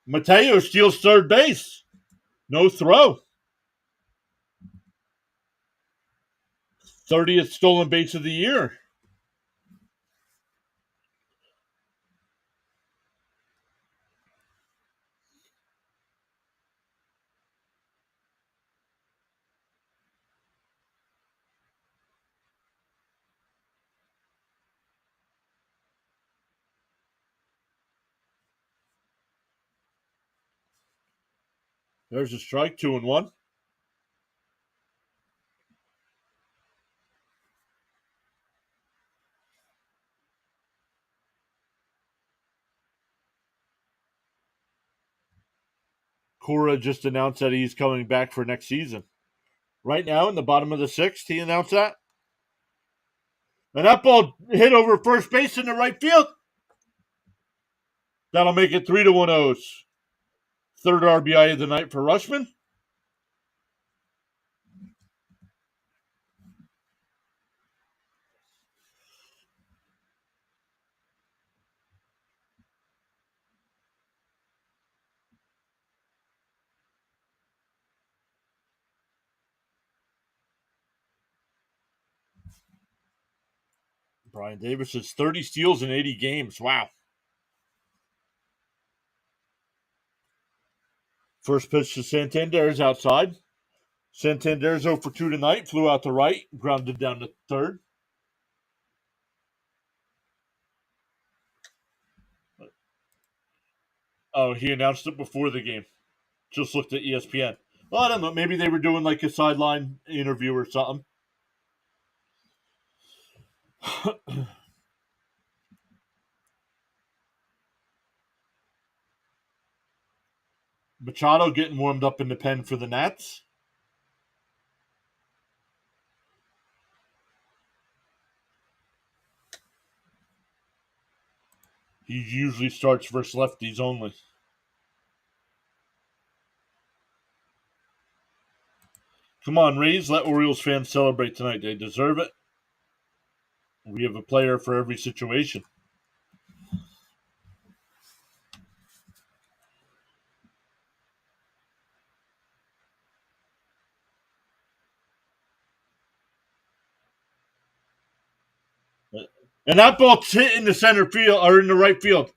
Mateo steals third base. No throw. 30th stolen base of the year. There's a strike, 2-1. Cora just announced that he's coming back for next season. Right now, in the bottom of the sixth, he announced that. And that ball hit over first base in the right field. That'll make it 3-1 O's. Third RBI of the night for Rushman. Brian Davis has 30 steals in 80 games. Wow. First pitch to Santander is outside. Santander's 0 for 2 tonight. Flew out to right, grounded down to third. Oh, he announced it before the game. Just looked at ESPN. Well, I don't know. Maybe they were doing like a sideline interview or something. Machado getting warmed up in the pen for the Nats. He usually starts versus lefties only. Come on, Rays. Let Orioles fans celebrate tonight. They deserve it. We have a player for every situation. And that ball's hit in the center field or in the right field.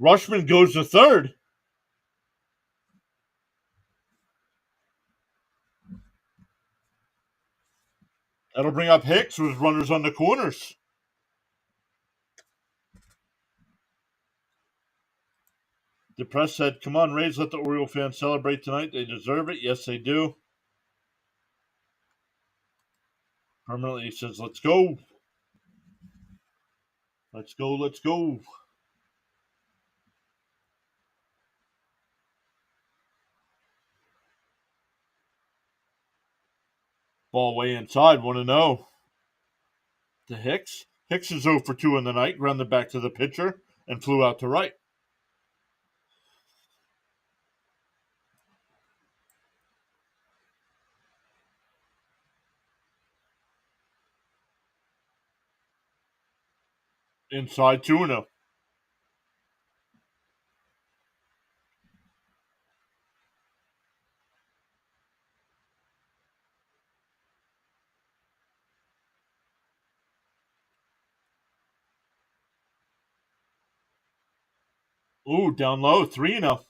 Rushman goes to third. That'll bring up Hicks with runners on the corners. The press said, come on, Rays, let the Oriole fans celebrate tonight. They deserve it. Yes, they do. Permanently says, let's go. Let's go, let's go. Ball way inside, 1-0. To Hicks. Hicks is 0 for 2 in the night, grounded back to the pitcher, and flew out to right. Inside 2-0. Ooh, down low, 3-0.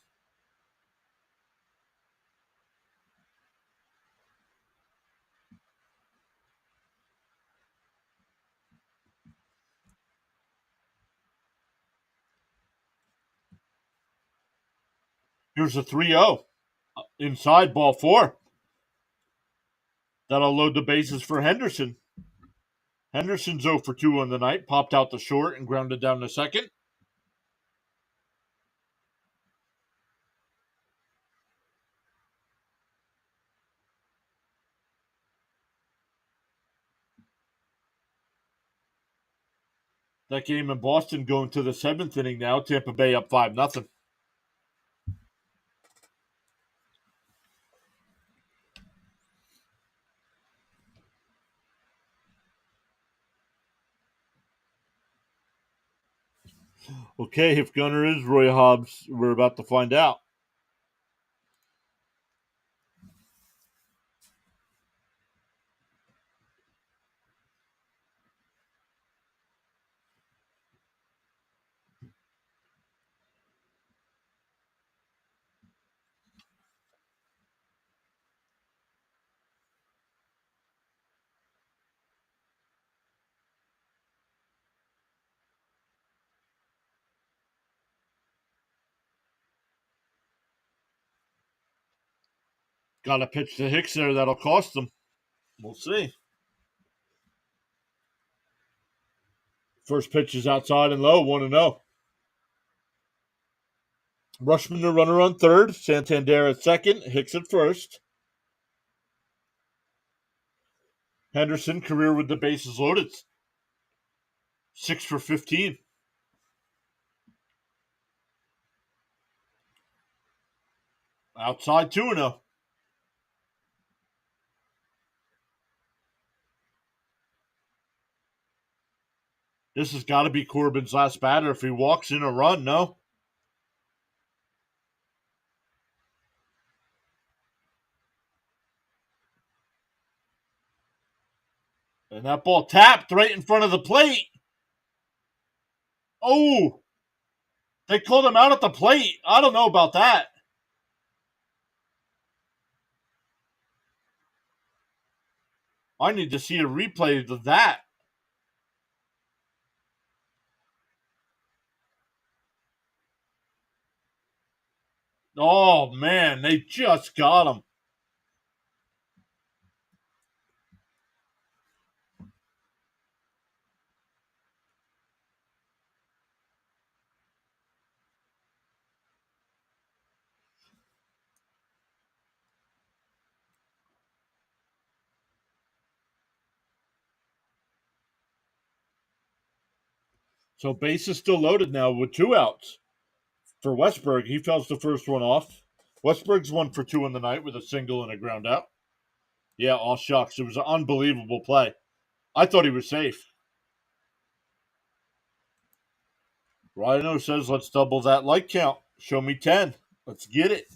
Here's a 3-0. Inside, ball 4. That'll load the bases for Henderson. Henderson's 0 for 2 on the night, popped out the short and grounded down to second. That game in Boston going to the 7th inning now. Tampa Bay up 5-0. Okay, if Gunner is Roy Hobbs, we're about to find out. Got a pitch to Hicks there that'll cost them. We'll see. First pitch is outside and low, 1-0. Rushman the runner on third, Santander at second, Hicks at first. Henderson career with the bases loaded, 6 for 15. Outside 2-0. This has got to be Corbin's last batter if he walks in a run, no? And that ball tapped right in front of the plate. Oh, they called him out at the plate. I don't know about that. I need to see a replay of that. Oh, man, they just got him. So base is still loaded now with 2 outs. For Westberg, he fouls the first one off. Westberg's 1 for 2 in the night with a single and a ground out. Yeah, all shucks. It was an unbelievable play. I thought he was safe. Rhino says, let's double that like count. Show me 10. Let's get it.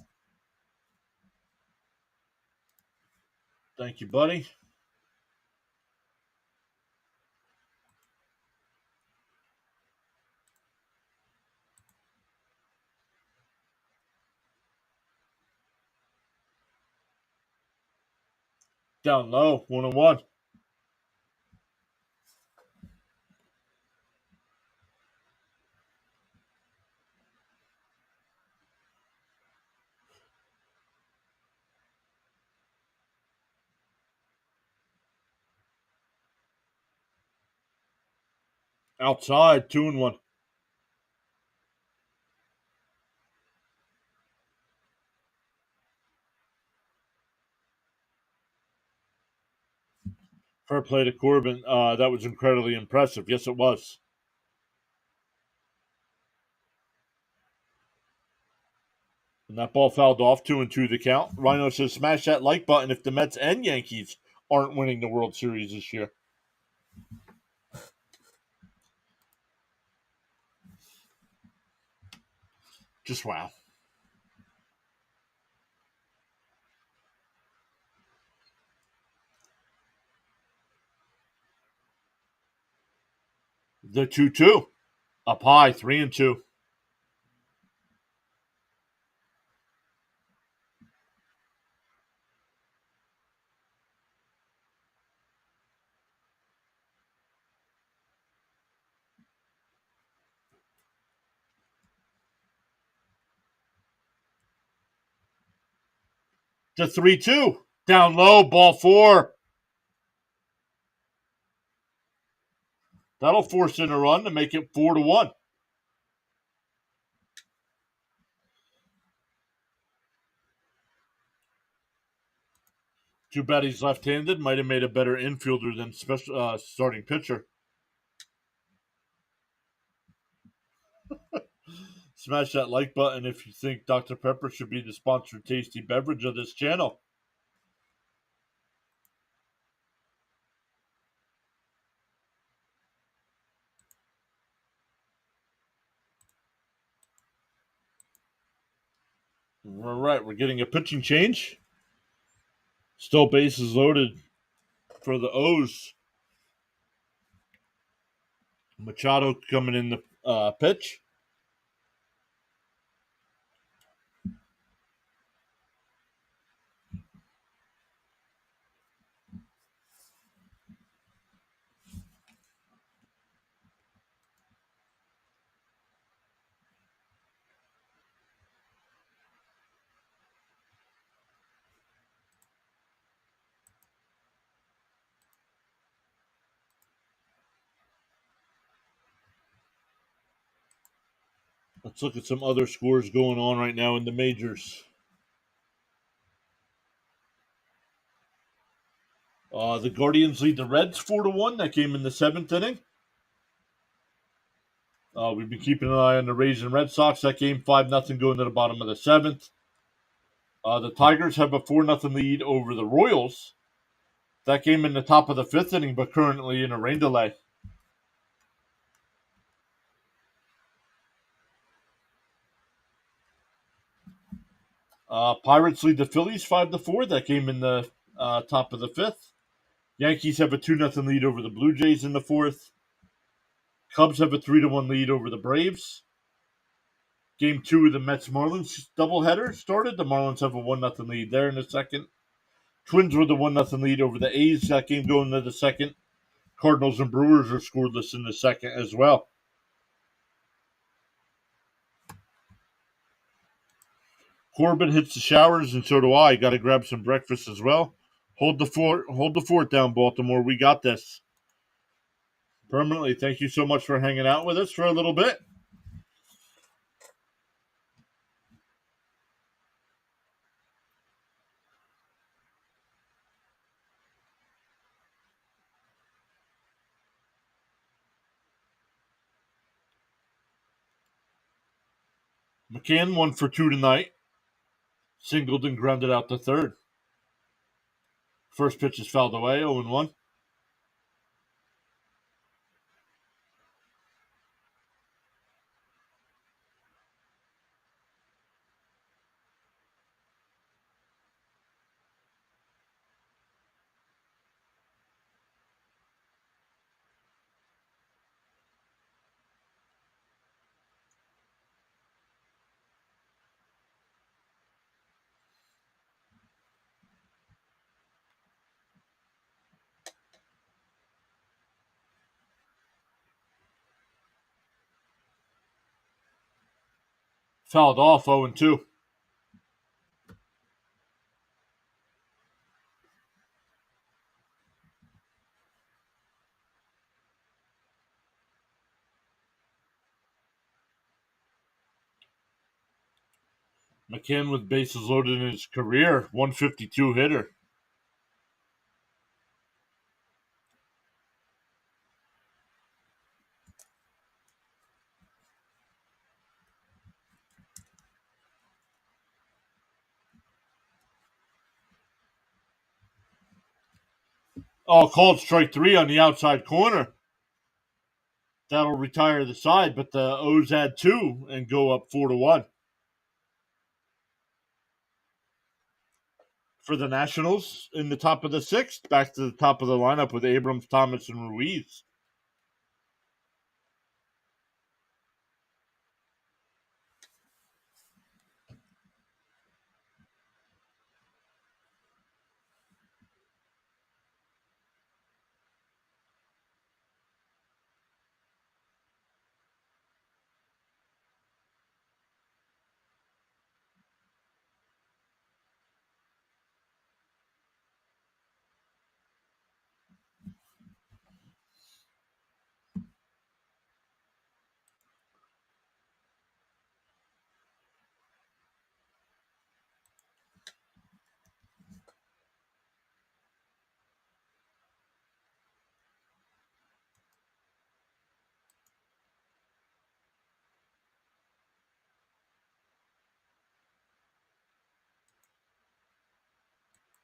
Thank you, buddy. Down low, 1-1. Outside, 2-1. Fair play to Corbin. That was incredibly impressive. Yes, it was. And that ball fouled off, 2-2 the count. Rhino says, smash that like button if the Mets and Yankees aren't winning the World Series this year. Just wow. The 2-2. Up high, 3-2. The 3-2. Down low, ball 4. That'll force in a run to make it 4-1. Too bad he's left-handed. Might have made a better infielder than starting pitcher. Smash that like button if you think Dr. Pepper should be the sponsored tasty beverage of this channel. All right, we're getting a pitching change. Still bases loaded for the O's. Machado coming in the pitch. Let's look at some other scores going on right now in the majors. The Guardians lead the Reds 4-1. That game in the 7th inning. We've been keeping an eye on the Rays and Red Sox. That game 5-0 going to the bottom of the 7th. The Tigers have a 4-0 lead over the Royals. That game in the top of the 5th inning, but currently in a rain delay. Pirates lead the Phillies 5-4. That game in the top of the 5th. Yankees have a 2-0 lead over the Blue Jays in the 4th. Cubs have a 3-1 lead over the Braves. Game 2 of the Mets-Marlins doubleheader started. The Marlins have a 1-0 lead there in the 2nd. Twins with a 1-0 lead over the A's. That game going to the 2nd. Cardinals and Brewers are scoreless in the 2nd as well. Corbin hits the showers, and so do I. Got to grab some breakfast as well. Hold the fort down, Baltimore. We got this. Permanently. Thank you so much for hanging out with us for a little bit. McCann 1 for 2 tonight. Singled and grounded out to third. First pitch is fouled away, 0-1. Fouled off, 0-2. McCann with bases loaded in his career, 152 hitter. Called strike 3 on the outside corner. That'll retire the side, but the O's add 2 and go up 4-1. For the Nationals in the top of the 6th, back to the top of the lineup with Abrams, Thomas, and Ruiz.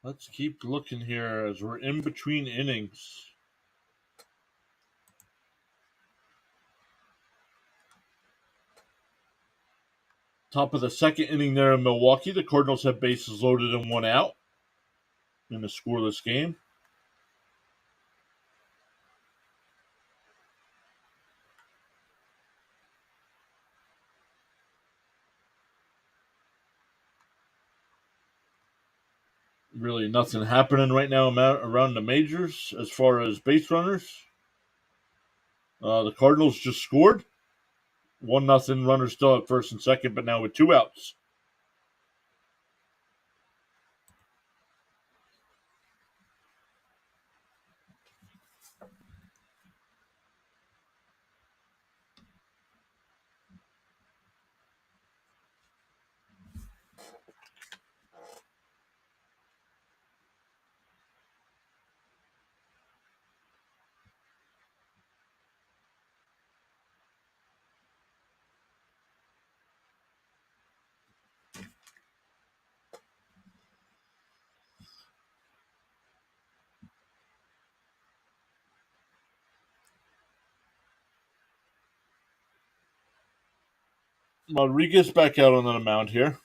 Let's keep looking here as we're in between innings. Top of the second inning there in Milwaukee. The Cardinals have bases loaded and one out in a scoreless game. Really nothing happening right now around the majors as far as base runners. The Cardinals just scored. 1-0. Runners still at first and second, but now with two outs. Rodriguez back out on the mound here.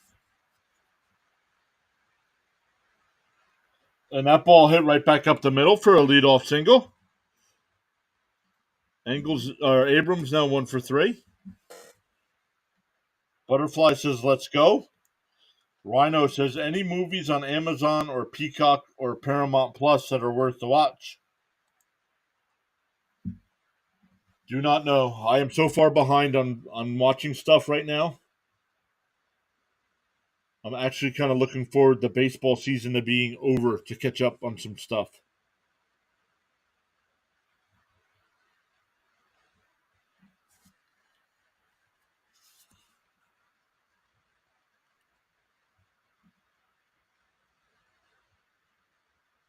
And that ball hit right back up the middle for a leadoff single. Abrams now 1 for 3. Butterfly says, let's go. Rhino says, any movies on Amazon or Peacock or Paramount Plus that are worth the watch? Do not know. I am so far behind on watching stuff right now. I'm actually kind of looking forward to baseball season to being over to catch up on some stuff.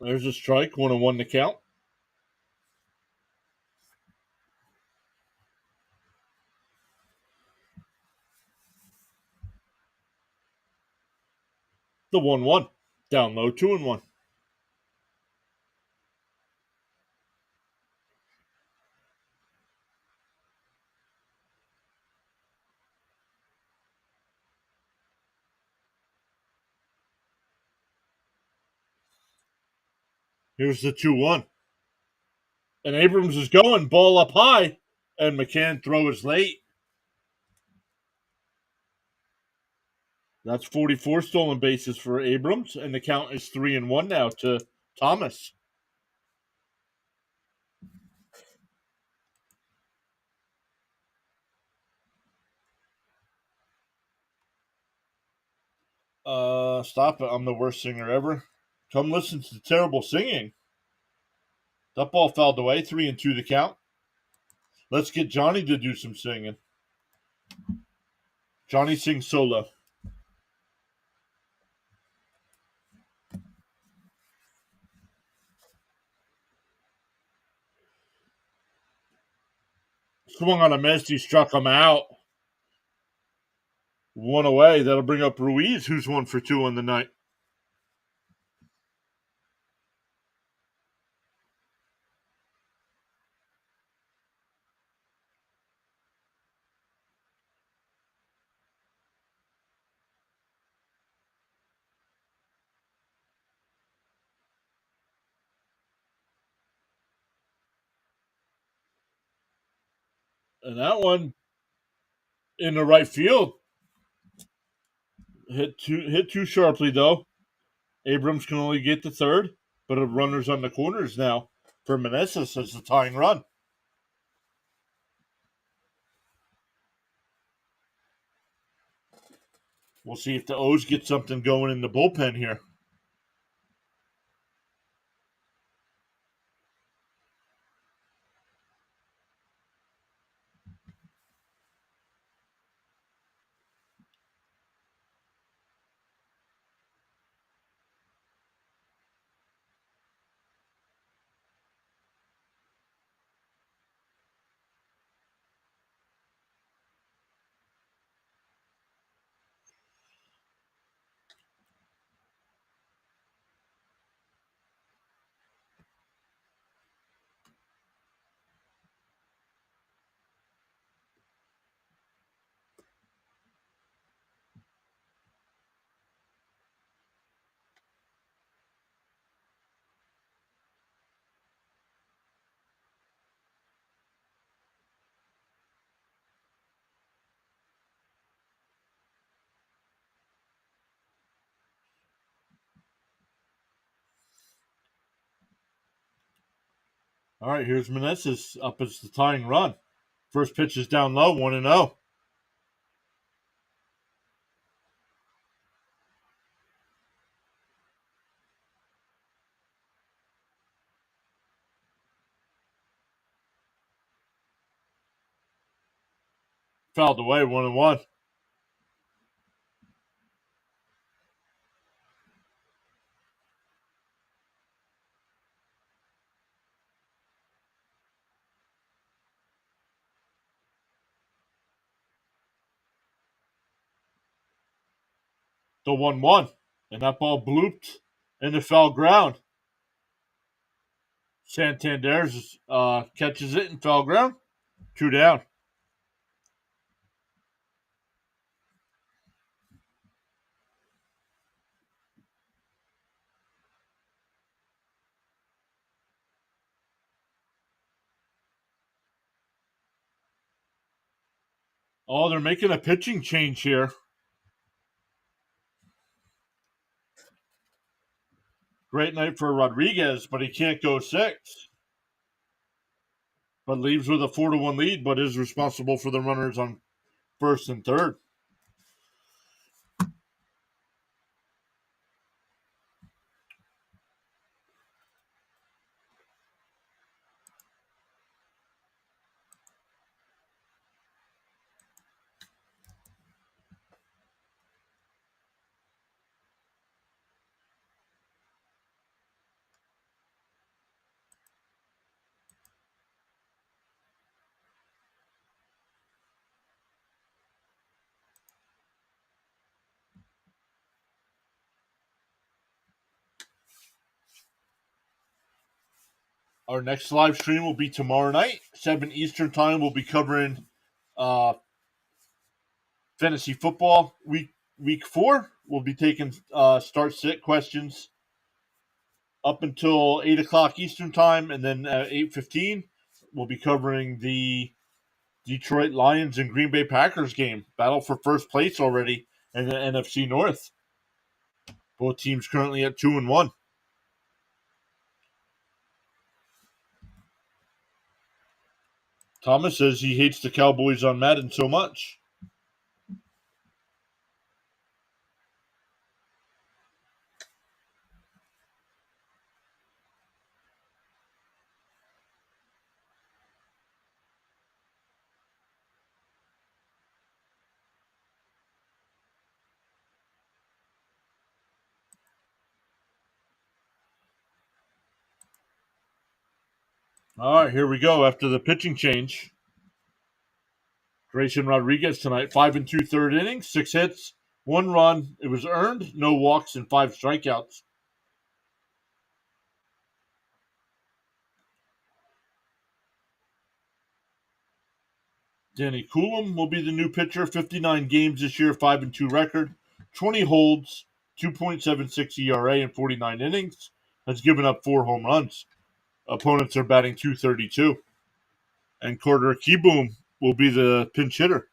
There's a strike, 1-1 to count. The 1-1. Down low, 2-1. Here's the 2-1. And Abrams is going, ball up high, and McCann throw is late. That's 44 stolen bases for Abrams, and the count is 3-1 now to Thomas. Stop it. I'm the worst singer ever. Come listen to the terrible singing. That ball fouled away, 3-2 the count. Let's get Johnny to do some singing. Johnny sings solo. Swung on a miss, he struck him out. One away. That'll bring up Ruiz, who's 1 for 2 on the night. And that one in the right field. Hit too sharply, though. Abrams can only get the third, but a runner's on the corners now for Meneses as the tying run. We'll see if the O's get something going in the bullpen here. All right, here's Meneses up as the tying run. First pitch is down low, 1-0. Fouled away, 1-1. The 1-1. And that ball blooped in the foul ground. Santander's catches it in foul ground. 2 down. Oh, they're making a pitching change here. Great night for Rodriguez, but he can't go 6. But leaves with a 4-1 lead, but is responsible for the runners on first and third. Our next live stream will be tomorrow night, 7 Eastern time. We'll be covering fantasy football week 4. We'll be taking start sit questions up until 8 o'clock Eastern time, and then at 8:15 we'll be covering the Detroit Lions and Green Bay Packers game. Battle for first place already in the NFC North. Both teams currently at 2-1. Thomas says he hates the Cowboys on Madden so much. All right, here we go after the pitching change. Grayson Rodriguez tonight, 5 2/3 innings, 6 hits, 1 run. It was earned, no walks, and 5 strikeouts. Danny Coulomb will be the new pitcher. 59 games this year, 5-2 record, 20 holds, 2.76 ERA in 49 innings. Has given up 4 home runs. Opponents are batting .232. And Carter Kieboom will be the pinch hitter.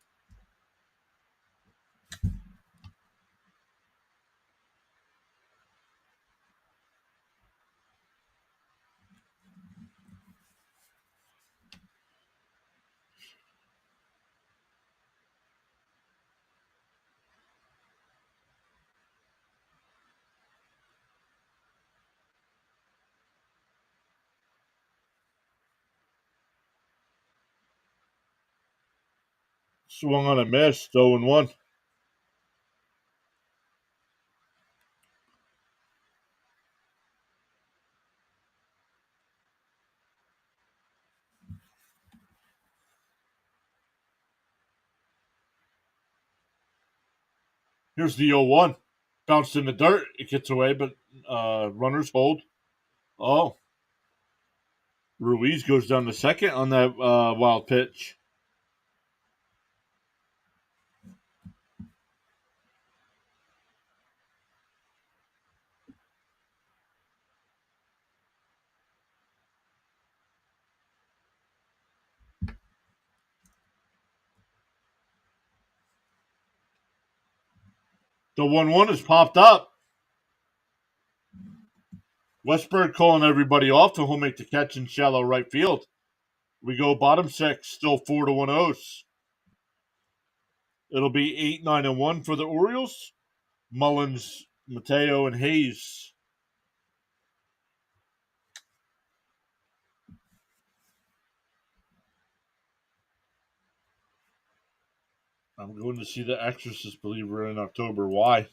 Swung on a miss, 0-1. Here's the 0-1. Bounced in the dirt. It gets away, but runners hold. Oh. Ruiz goes down to second on that wild pitch. The 1-1 has popped up. Westberg calling everybody off, so he'll make the catch in shallow right field. We go bottom six, still 4-1 O's. It'll be 8-9-1 for the Orioles. Mullins, Mateo, and Hayes. I'm going to see The Exorcist Believer in October. Why?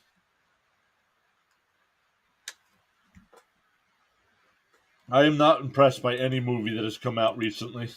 I am not impressed by any movie that has come out recently.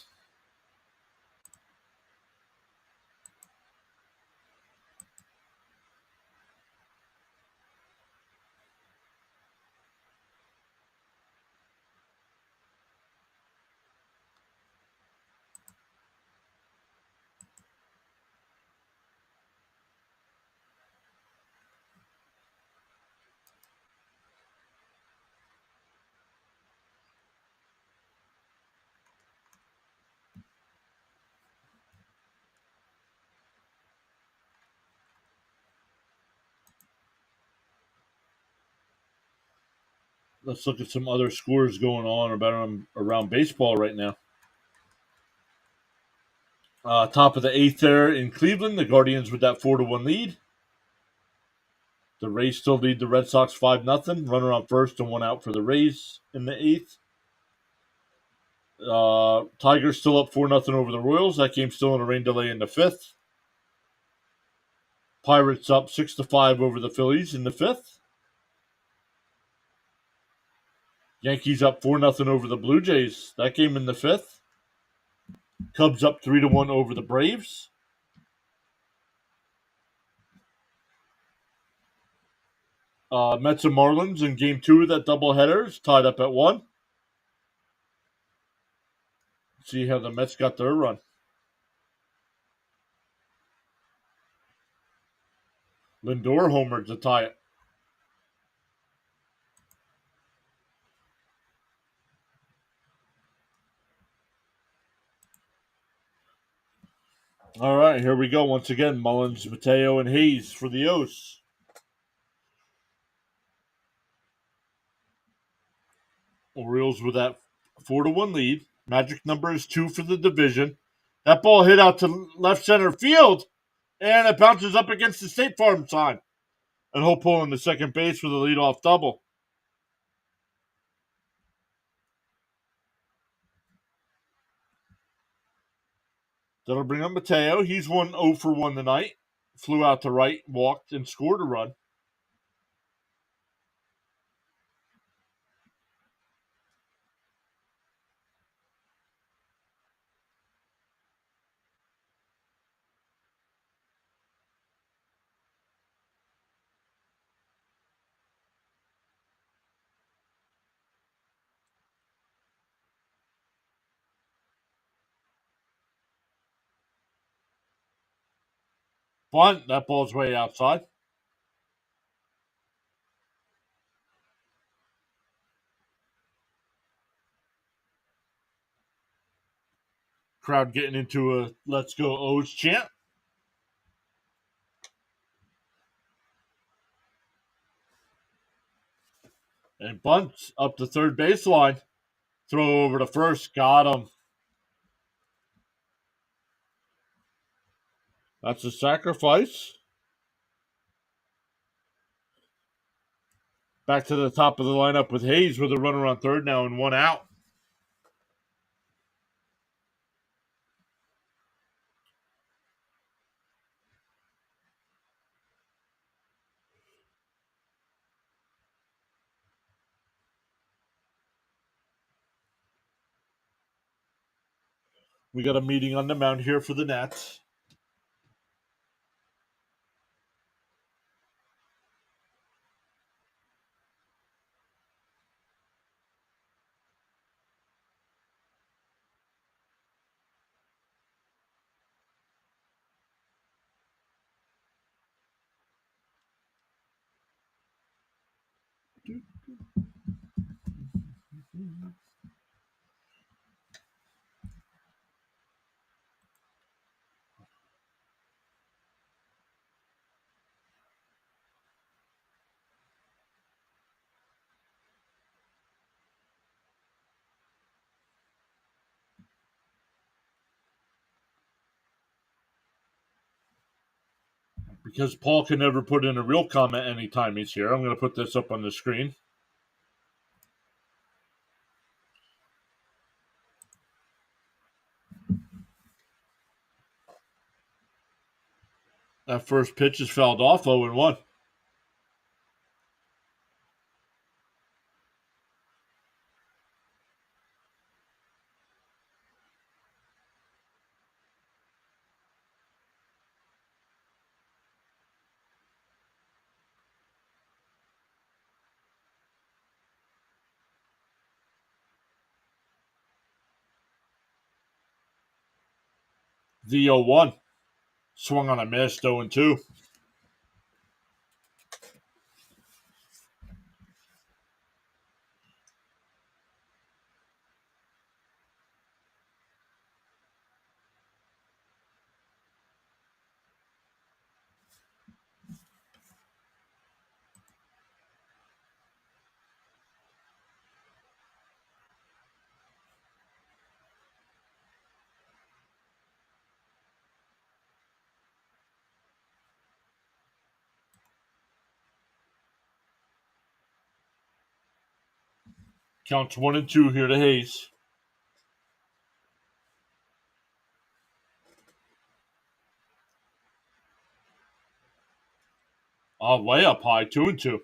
Let's look at some other scores going on around baseball right now. Top of the eighth there in Cleveland, the Guardians with that 4-1 lead. The Rays still lead the Red Sox 5-0. Runner on first and one out for the Rays in the eighth. Tigers still up 4-0 over the Royals. That game's still in a rain delay in the fifth. Pirates up 6-5 over the Phillies in the fifth. Yankees up 4-0 over the Blue Jays. That game in the fifth. Cubs up 3-1 over the Braves. Mets and Marlins in game two of that doubleheader is tied up at 1. See how the Mets got their run. Lindor homered to tie it. All right, here we go once again. Mullins, Mateo, and Hayes for the O's. Orioles with that 4-1 lead. Magic number is 2 for the division. That ball hit out to left center field, and it bounces up against the State Farm sign. And he'll pull in the second base for the leadoff double. That'll bring up Mateo. He's 1-0 for 1 tonight. Flew out to right, walked, and scored a run. Bunt. That ball's way outside. Crowd getting into a "Let's Go O's" chant. And bunts up the third baseline. Throw over to first. Got him. That's a sacrifice. Back to the top of the lineup with Hayes with a runner on third now and 1 out. We got a meeting on the mound here for the Nats. Because Paul can never put in a real comment anytime he's here, I'm going to put this up on the screen. That first pitch is fouled off, 0-1. The 0-1. Swung on a miss, 0-2. Counts 1-2 here to Hayes. Way up high, 2-2.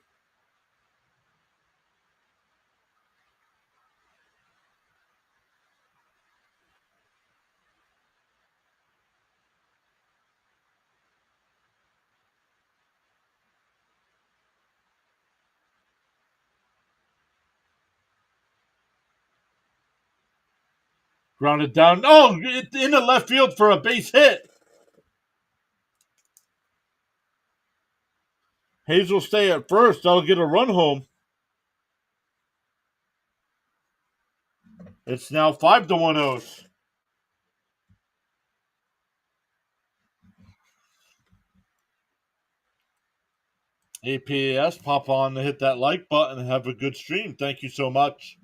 Grounded down. Oh, in the left field for a base hit. Hayes will stay at first. That'll get a run home. It's now 5-1 O's. APAS, pop on to hit that like button and have a good stream. Thank you so much.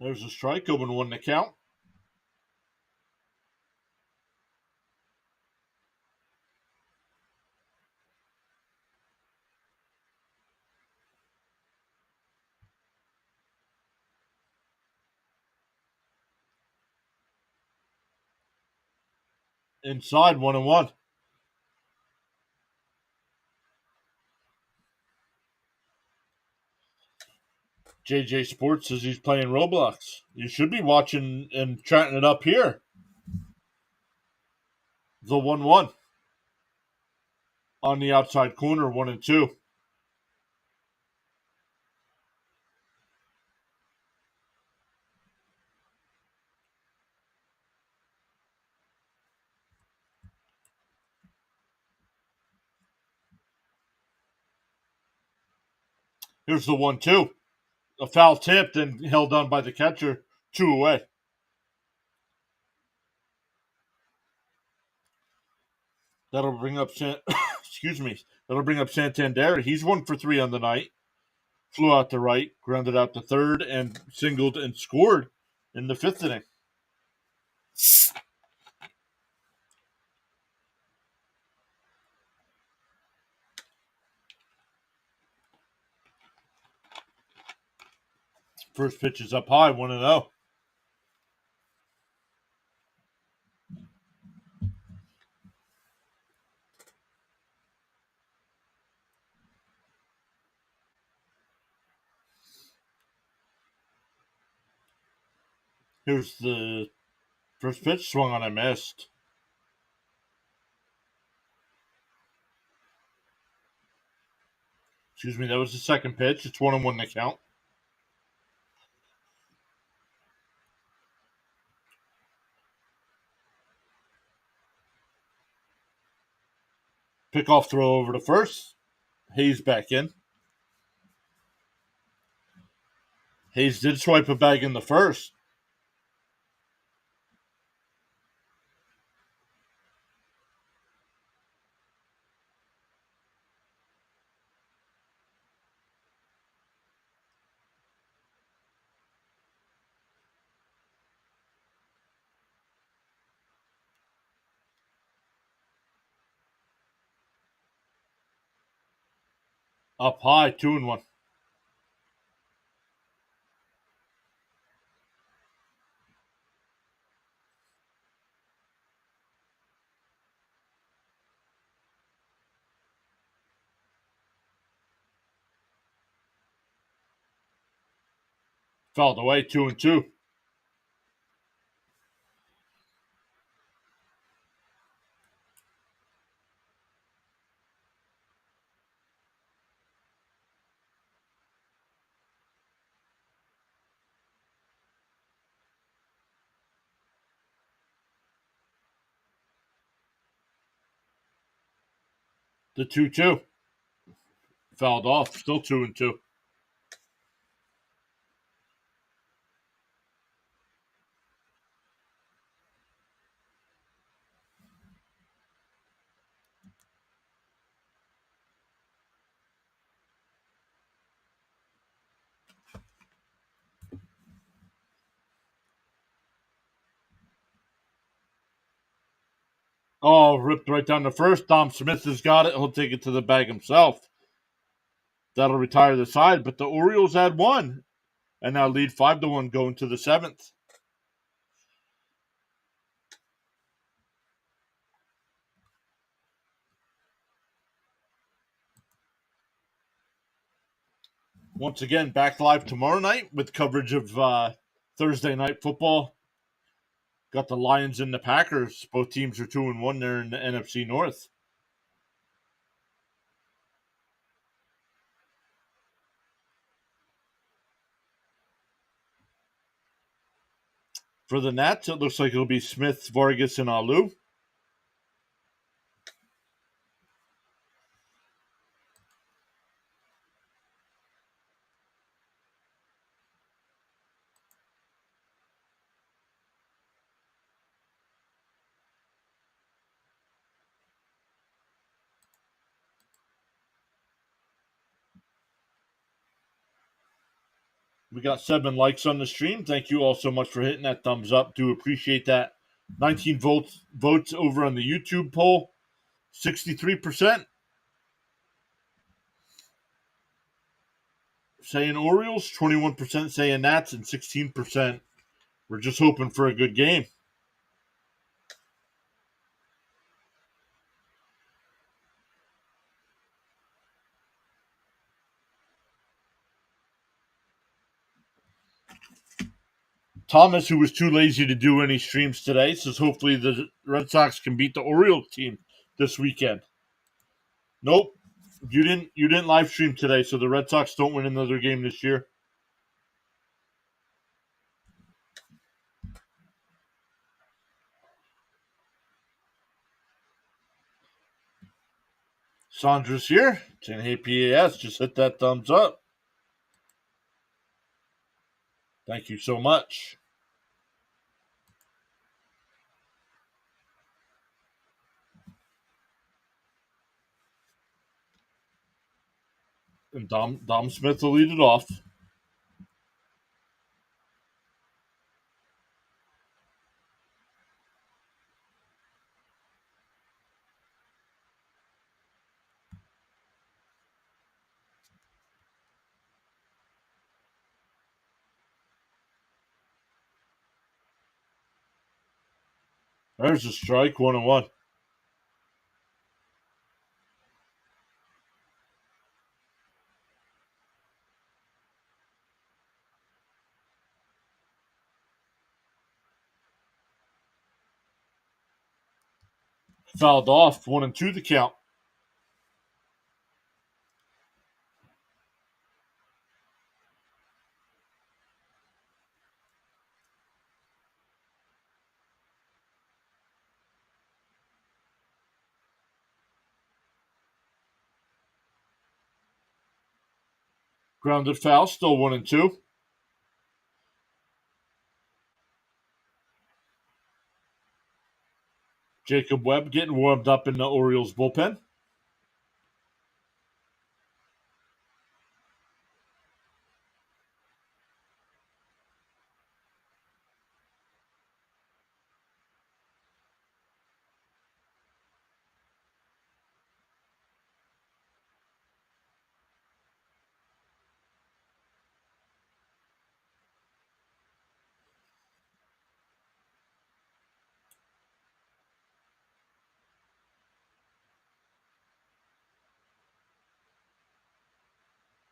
There's a strike, 0-1 to count. Inside, 1-1. JJ Sports says he's playing Roblox. You should be watching and chatting it up here. The 1-1. On the outside corner, 1-2. Here's the 1-2. A foul tipped and held on by the catcher. 2 away. That'll bring up excuse me. That'll bring up Santander. He's 1 for 3 on the night. Flew out to right, grounded out to third, and singled and scored in the 5th inning. First pitch is up high, 1-0. Here's the first pitch, swung on and missed. Excuse me, that was the second pitch. It's 1-1 to count. Pickoff throw over to first. Hayes back in. Hayes did swipe a bag in the first. Up high, 2-1. Fouled away, 2-2. The 2-2. Fouled off, still 2-2. Oh, ripped right down the first. Dom Smith has got it. He'll take it to the bag himself. That'll retire the side, but the Orioles had one and now lead 5-1 going to the seventh. Once again, back live tomorrow night with coverage of Thursday night football. Got the Lions and the Packers. Both teams are 2-1 there in the NFC North. For the Nats, it looks like it'll be Smith, Vargas, and Alou. We got 7 likes on the stream. Thank you all so much for hitting that thumbs up. Do appreciate that. 19 votes over on the YouTube poll. 63% saying Orioles, 21% saying Nats, and 16% we're just hoping for a good game. Thomas, who was too lazy to do any streams today, says hopefully the Red Sox can beat the Orioles team this weekend. Nope. You didn't live stream today, so the Red Sox don't win another game this year. Sandra's here. Saying, hey, PAS, just hit that thumbs up. Thank you so much. And Dom Smith will lead it off. There's a strike, 1-1. Fouled off, 1-2 the count. Grounded foul, still 1-2. Jacob Webb getting warmed up in the Orioles bullpen.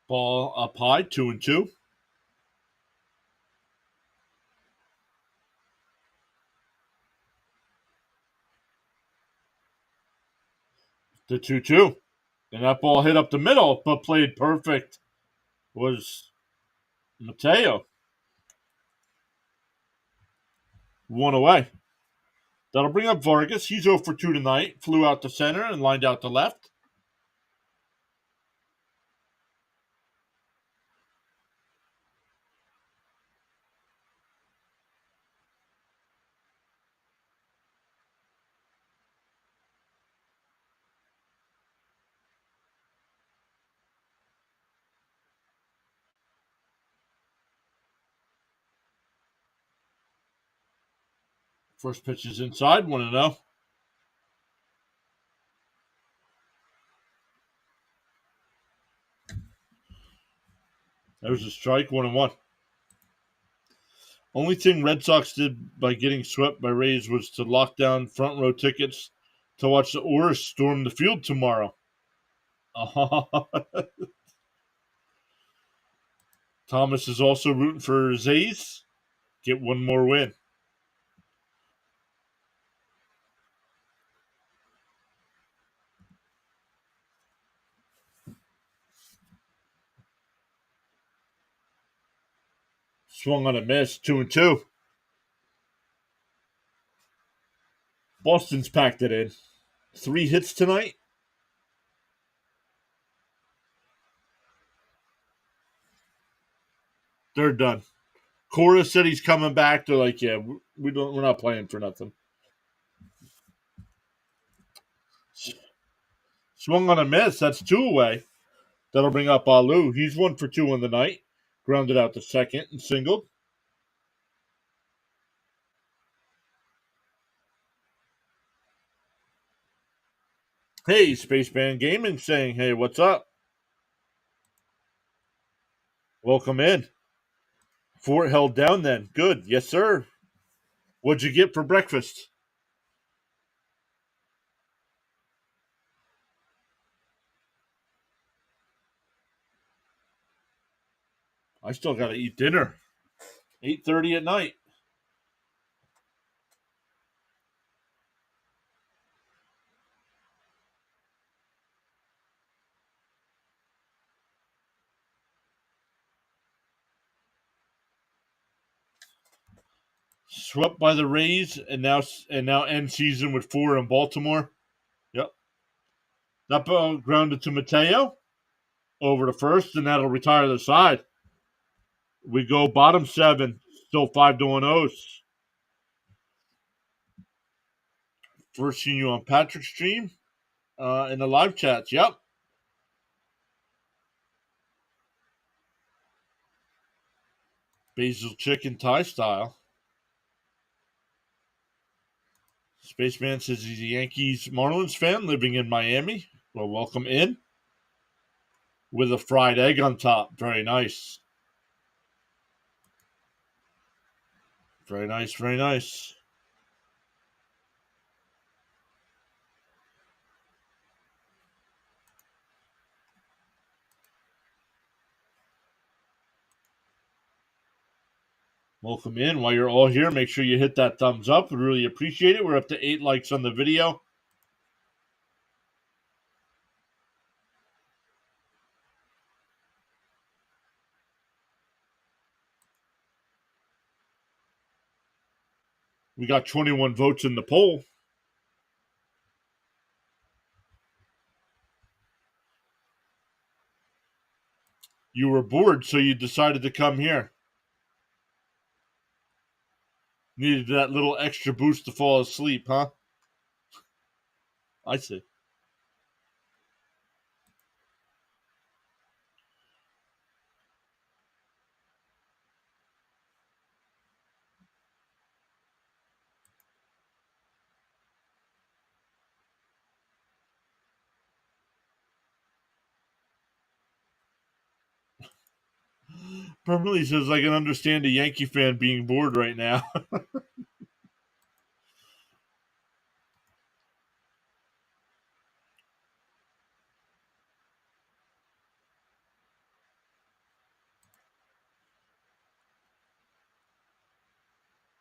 Ball up high, 2-2. The 2-2. And that ball hit up the middle, but played perfect was Mateo. 1 away. That'll bring up Vargas. He's 0 for 2 tonight. Flew out to center and lined out to left. First pitch is inside, 1-0. There's a strike, 1-1. Only thing Red Sox did by getting swept by Rays was to lock down front row tickets to watch the Orioles storm the field tomorrow. Thomas is also rooting for his A's. Get one more win. Swung on a miss, 2-2. Boston's packed it in. 3 hits tonight. They're done. Cora said he's coming back. They're like, yeah, we're not playing for nothing. Swung on a miss. That's 2 away. That'll bring up Alou. He's 1 for 2 on the night. Grounded out to second and singled. Hey, Spaceman Gaming saying, hey, what's up? Welcome in. Fort held down then. Good. Yes, sir. What'd you get for breakfast? I still got to eat dinner. 8:30 at night. Swept by the Rays and now end season with 4 in Baltimore. Yep. That ball grounded to Mateo over to first, and that'll retire the side. We go bottom 7, still 5-1 First seeing you on Patrick's stream in the live chats. Yep. Basil chicken Thai style. Spaceman says he's a Yankees Marlins fan living in Miami. Well, welcome in. With a fried egg on top. Very nice. Very nice, very nice. Welcome in. While you're all here, make sure you hit that thumbs up. We really appreciate it. We're up to 8 likes on the video. We got 21 votes in the poll. You were bored, so you decided to come here. Needed that little extra boost to fall asleep, huh? I see. Permanently says I can understand a Yankee fan being bored right now.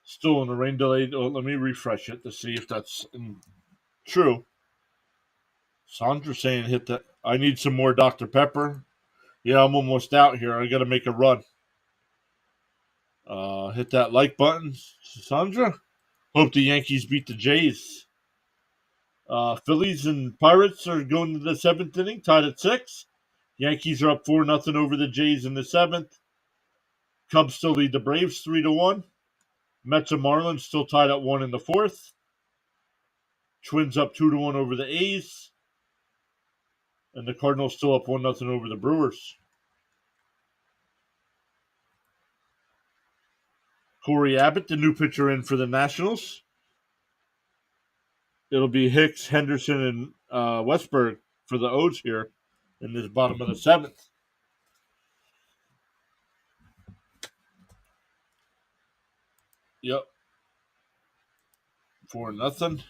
Still in the rain delay. Oh, let me refresh it to see if that's true. Sandra saying hit that. I need some more Dr. Pepper. Yeah, I'm almost out here. I got to make a run. Hit that like button, Sandra. Hope the Yankees beat the Jays. Phillies and Pirates are going to the seventh inning, tied at 6. Yankees are up 4-0 over the Jays in the seventh. Cubs still lead the Braves 3-1. Mets and Marlins still tied at 1 in the fourth. Twins up 2-1 over the A's. And the Cardinals still up 1-0 over the Brewers. Corey Abbott, the new pitcher in for the Nationals. It'll be Hicks, Henderson, and Westberg for the O's here in this bottom of the seventh. Yep. 4-0.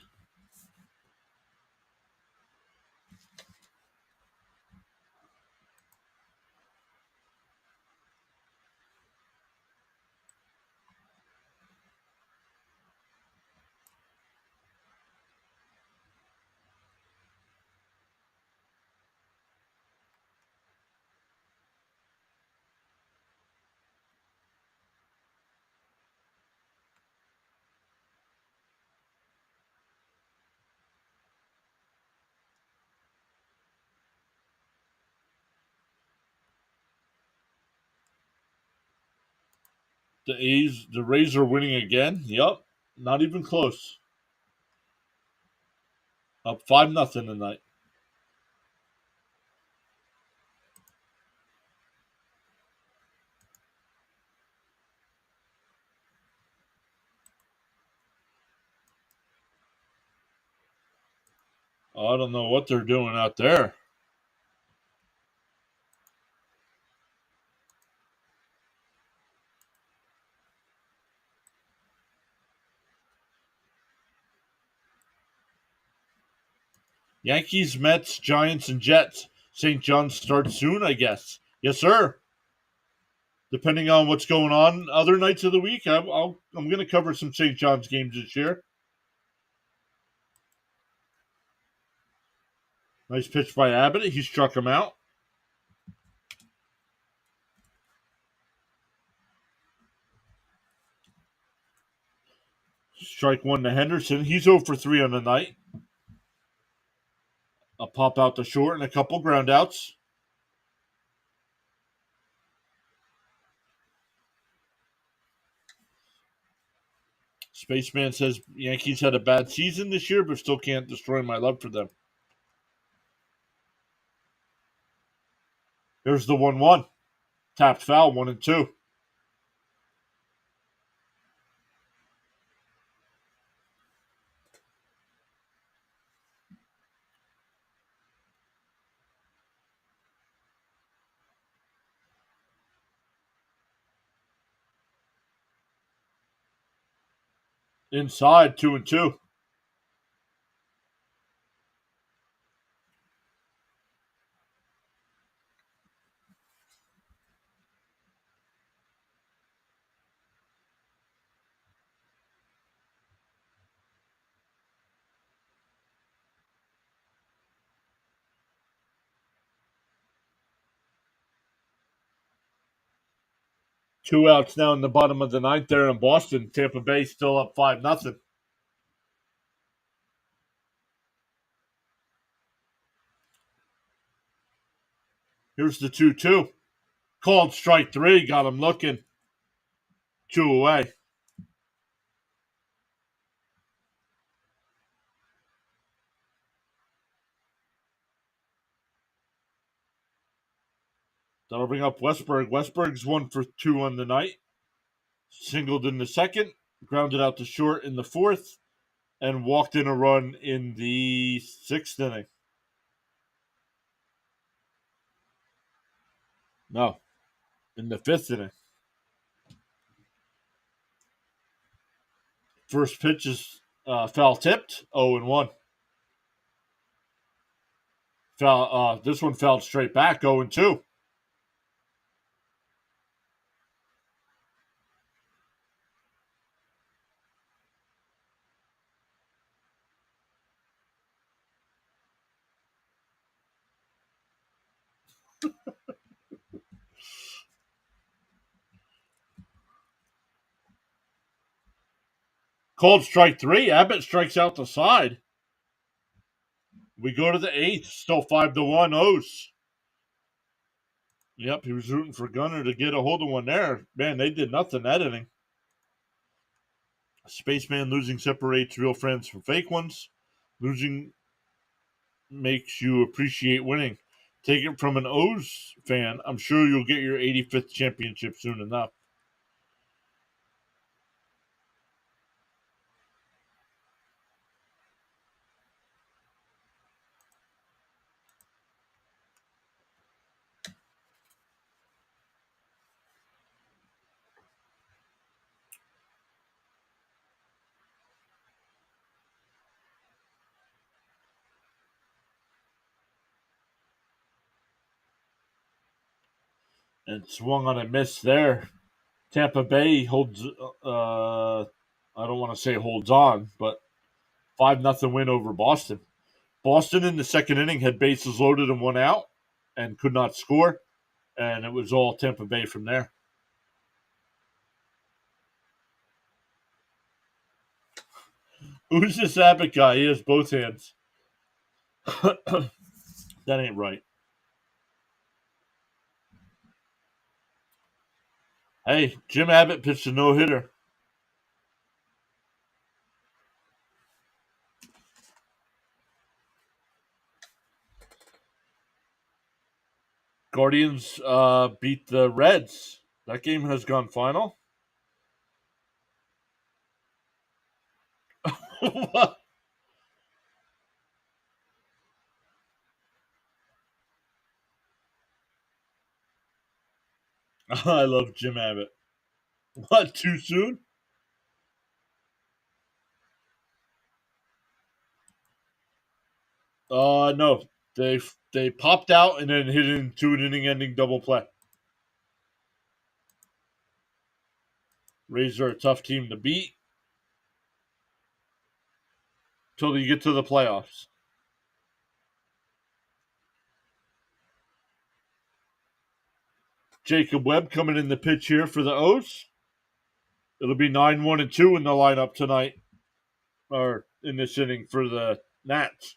The Rays are winning again. Yep. Not even close. Up 5-0 tonight. Oh, I don't know what they're doing out there. Yankees, Mets, Giants, and Jets. St. John's starts soon, I guess. Yes, sir. Depending on what's going on other nights of the week, I'm going to cover some St. John's games this year. Nice pitch by Abbott. He struck him out. Strike one to Henderson. He's 0 for 3 on the night. A pop out to short and a couple ground outs. Spaceman says Yankees had a bad season this year, but still can't destroy my love for them. Here's the 1-1. Tapped foul, 1-2. Inside, 2-2. Two outs now in the bottom of the ninth there in Boston. Tampa Bay still up 5-0. Here's the 2-2. Called strike three. Got him looking. 2 away. That'll bring up Westberg. Westberg's 1 for 2 on the night. Singled in the second, grounded out to short in the fourth, and walked in a run in the sixth inning. No, in the fifth inning. First pitch is foul tipped, 0-1. Foul. This one fouled straight back, 0-2. Called strike 3. Abbott strikes out the side. We go to the eighth. Still 5-1 O's. Yep, he was rooting for Gunner to get a hold of one there. Man, they did nothing that inning. Spaceman losing separates real friends from fake ones. Losing makes you appreciate winning. Take it from an O's fan. I'm sure you'll get your 85th championship soon enough. And swung on a miss there. Tampa Bay holds, I don't want to say holds on, but 5-0 win over Boston. Boston in the second inning had bases loaded and 1 out and could not score. And it was all Tampa Bay from there. Who's this Abbott guy? He has both hands. That ain't right. Hey, Jim Abbott pitched a no-hitter. Guardians beat the Reds. That game has gone final. What? I love Jim Abbott. What, too soon? No. They popped out and then hit into an inning-ending double play. Rays are a tough team to beat until you get to the playoffs. Jacob Webb coming in the pitch here for the O's. It'll be 9-1-2 in the lineup tonight, or in this inning for the Nats.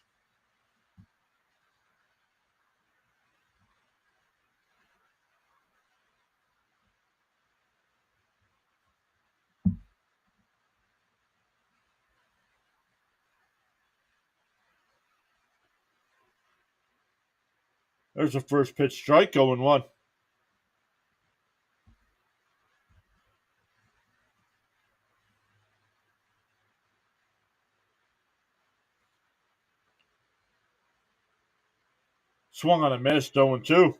There's a first pitch strike, 0-1. Swung on a miss, 0-2.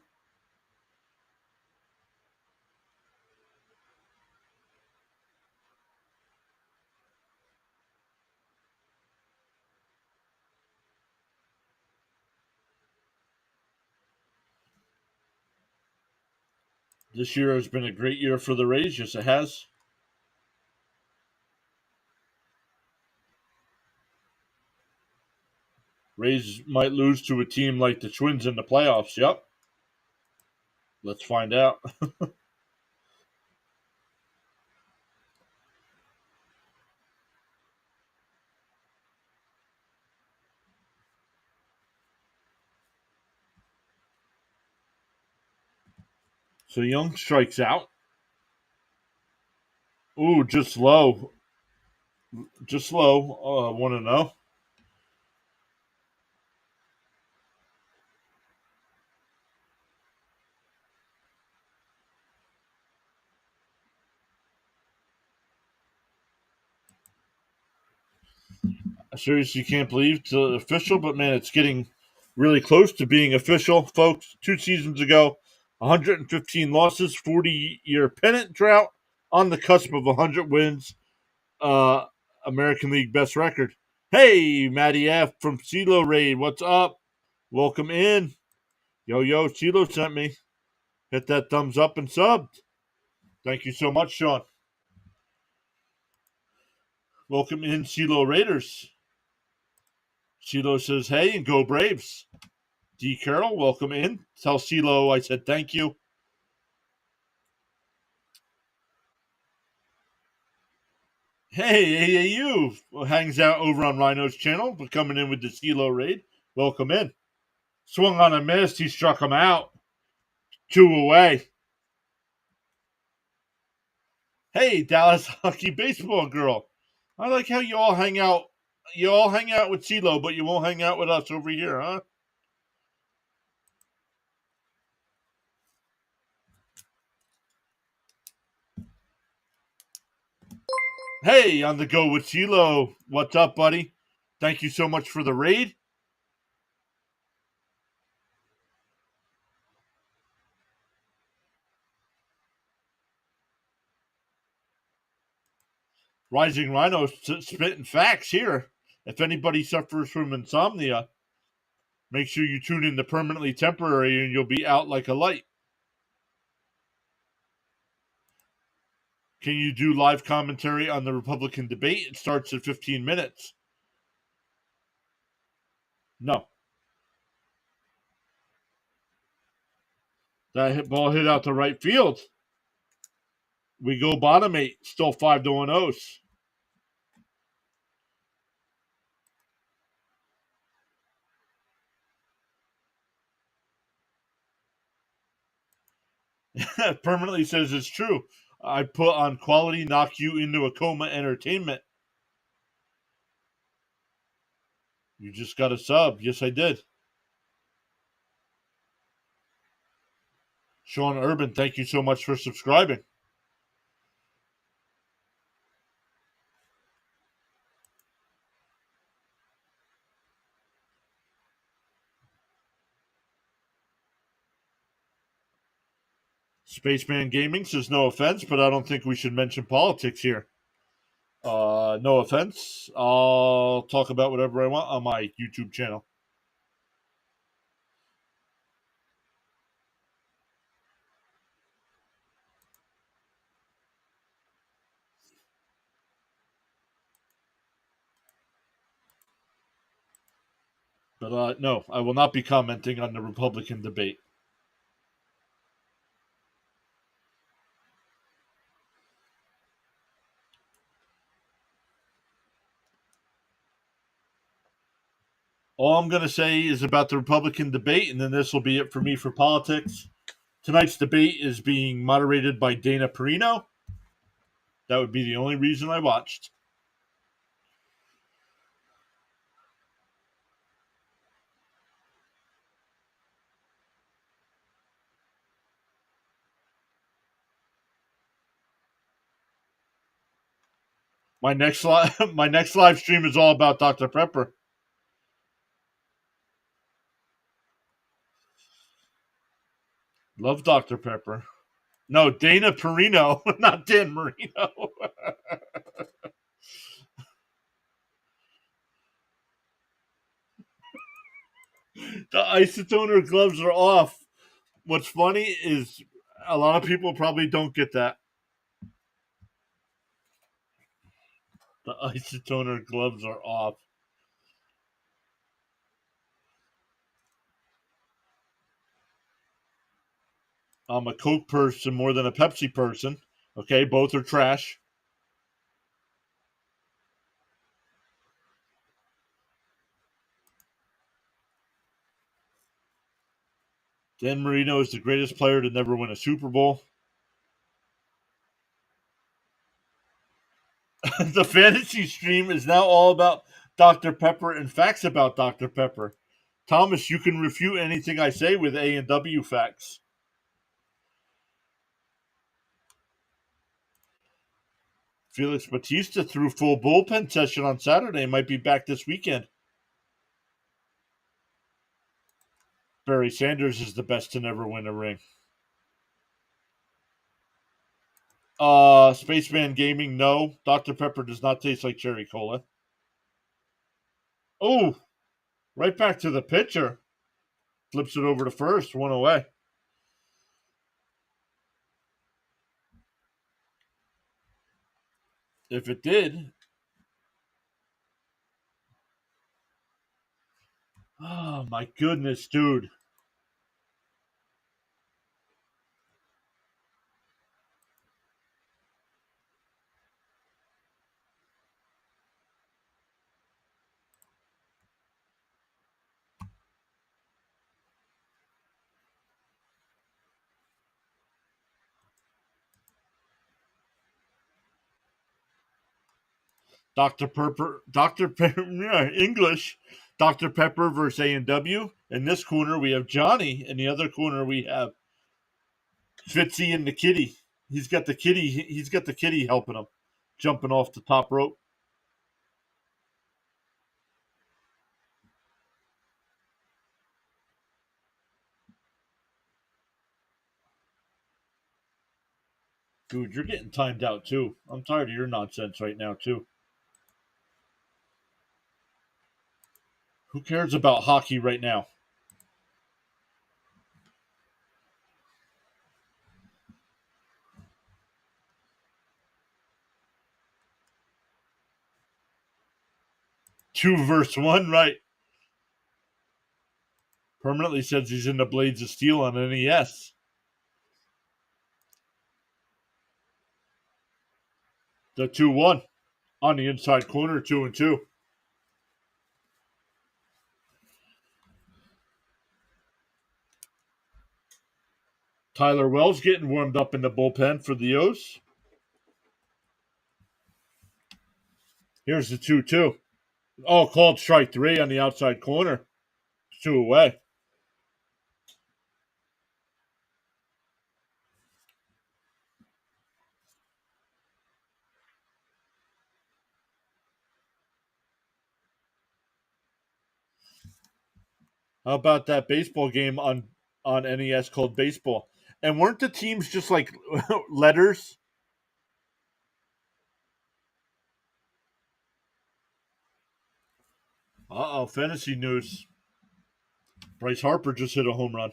This year has been a great year for the Rays. Yes, it has. Rays might lose to a team like the Twins in the playoffs. Yep. Let's find out. So Young strikes out. Ooh, just low. Just low. 1-0. seriously can't believe it's official, but man, it's getting really close to being official, folks. 2 seasons ago, 115 losses, 40-year pennant drought, on the cusp of 100 wins, uh, American League best record. Hey, Matty F from CeeLo Raid, what's up? Welcome in. Yo, CeeLo sent me. Hit that thumbs up and subbed. Thank you so much, Sean. Welcome in, CeeLo Raiders. CeeLo says, hey, and go Braves. D. Carroll, welcome in. Tell CeeLo I said thank you. Hey, AAU hangs out over on Rhino's channel, but coming in with the CeeLo raid. Welcome in. Swung on a miss. He struck him out. 2 away. Hey, Dallas hockey baseball girl. I like how you all hang out. You all hang out with CeeLo, but you won't hang out with us over here, huh? Hey, on the go with CeeLo. What's up, buddy? Thank you so much for the raid. Rising Rhino spitting facts here. If anybody suffers from insomnia, make sure you tune in to Permanently Temporary and you'll be out like a light. Can you do live commentary on the Republican debate? It starts at 15 minutes. No. That ball hit out to right field. We go bottom 8, still 5-1-0s. Permanently says it's true. I put on quality, knock you into a coma entertainment. You just got a sub. Yes, I did. Sean Urban, thank you so much for subscribing. Spaceman Gaming says no offense, but I don't think we should mention politics here. No offense. I'll talk about whatever I want on my YouTube channel. But no, I will not be commenting on the Republican debate. All I'm going to say is about the Republican debate, and then this will be it for me for politics. Tonight's debate is being moderated by Dana Perino. That would be the only reason I watched. My next live stream is all about Dr. Pepper. Love Dr. Pepper. No, Dana Perino, not Dan Marino. The isotoner gloves are off. What's funny is a lot of people probably don't get that. The isotoner gloves are off. I'm a Coke person more than a Pepsi person. Okay, both are trash. Dan Marino is the greatest player to never win a Super Bowl. The fantasy stream is now all about Dr. Pepper and facts about Dr. Pepper. Thomas, you can refute anything I say with A and W facts. Felix Batista threw full bullpen session on Saturday. Might be back this weekend. Barry Sanders is the best to never win a ring. Spaceman Gaming, no. Dr. Pepper does not taste like cherry cola. Oh, right back to the pitcher. Flips it over to first, one away. If it did. Oh, my goodness, dude. Dr. Pepper, yeah, English. Dr. Pepper versus A&W. In this corner, we have Johnny. In the other corner, we have Fitzy and the kitty. He's got the kitty helping him, jumping off the top rope. Dude, you're getting timed out too. I'm tired of your nonsense right now too. Who cares about hockey right now? Two versus one, right? Permanently says he's in the Blades of Steel on NES. The 2-1 on the inside corner, 2-2. Tyler Wells getting warmed up in the bullpen for the O's. Here's the 2-2. Oh, called strike three on the outside corner. Two away. How about that baseball game on NES called Baseball? And weren't the teams just like letters? Uh oh, fantasy news. Bryce Harper just hit a home run.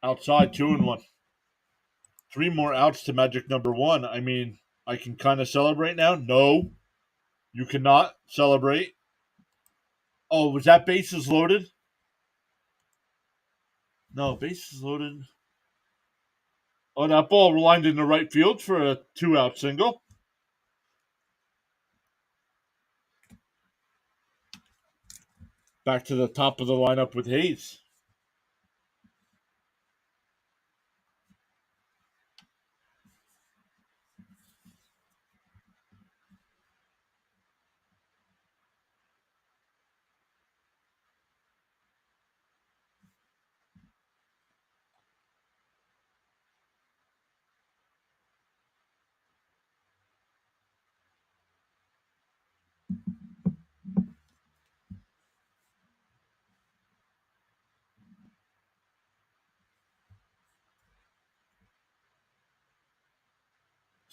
Outside, 2-1. Three more outs to magic number one. I mean, I can kind of celebrate now. No, you cannot celebrate. Oh, was that bases loaded? No, bases loaded. Oh, that ball lined into right field for a 2-out single. Back to the top of the lineup with Hayes.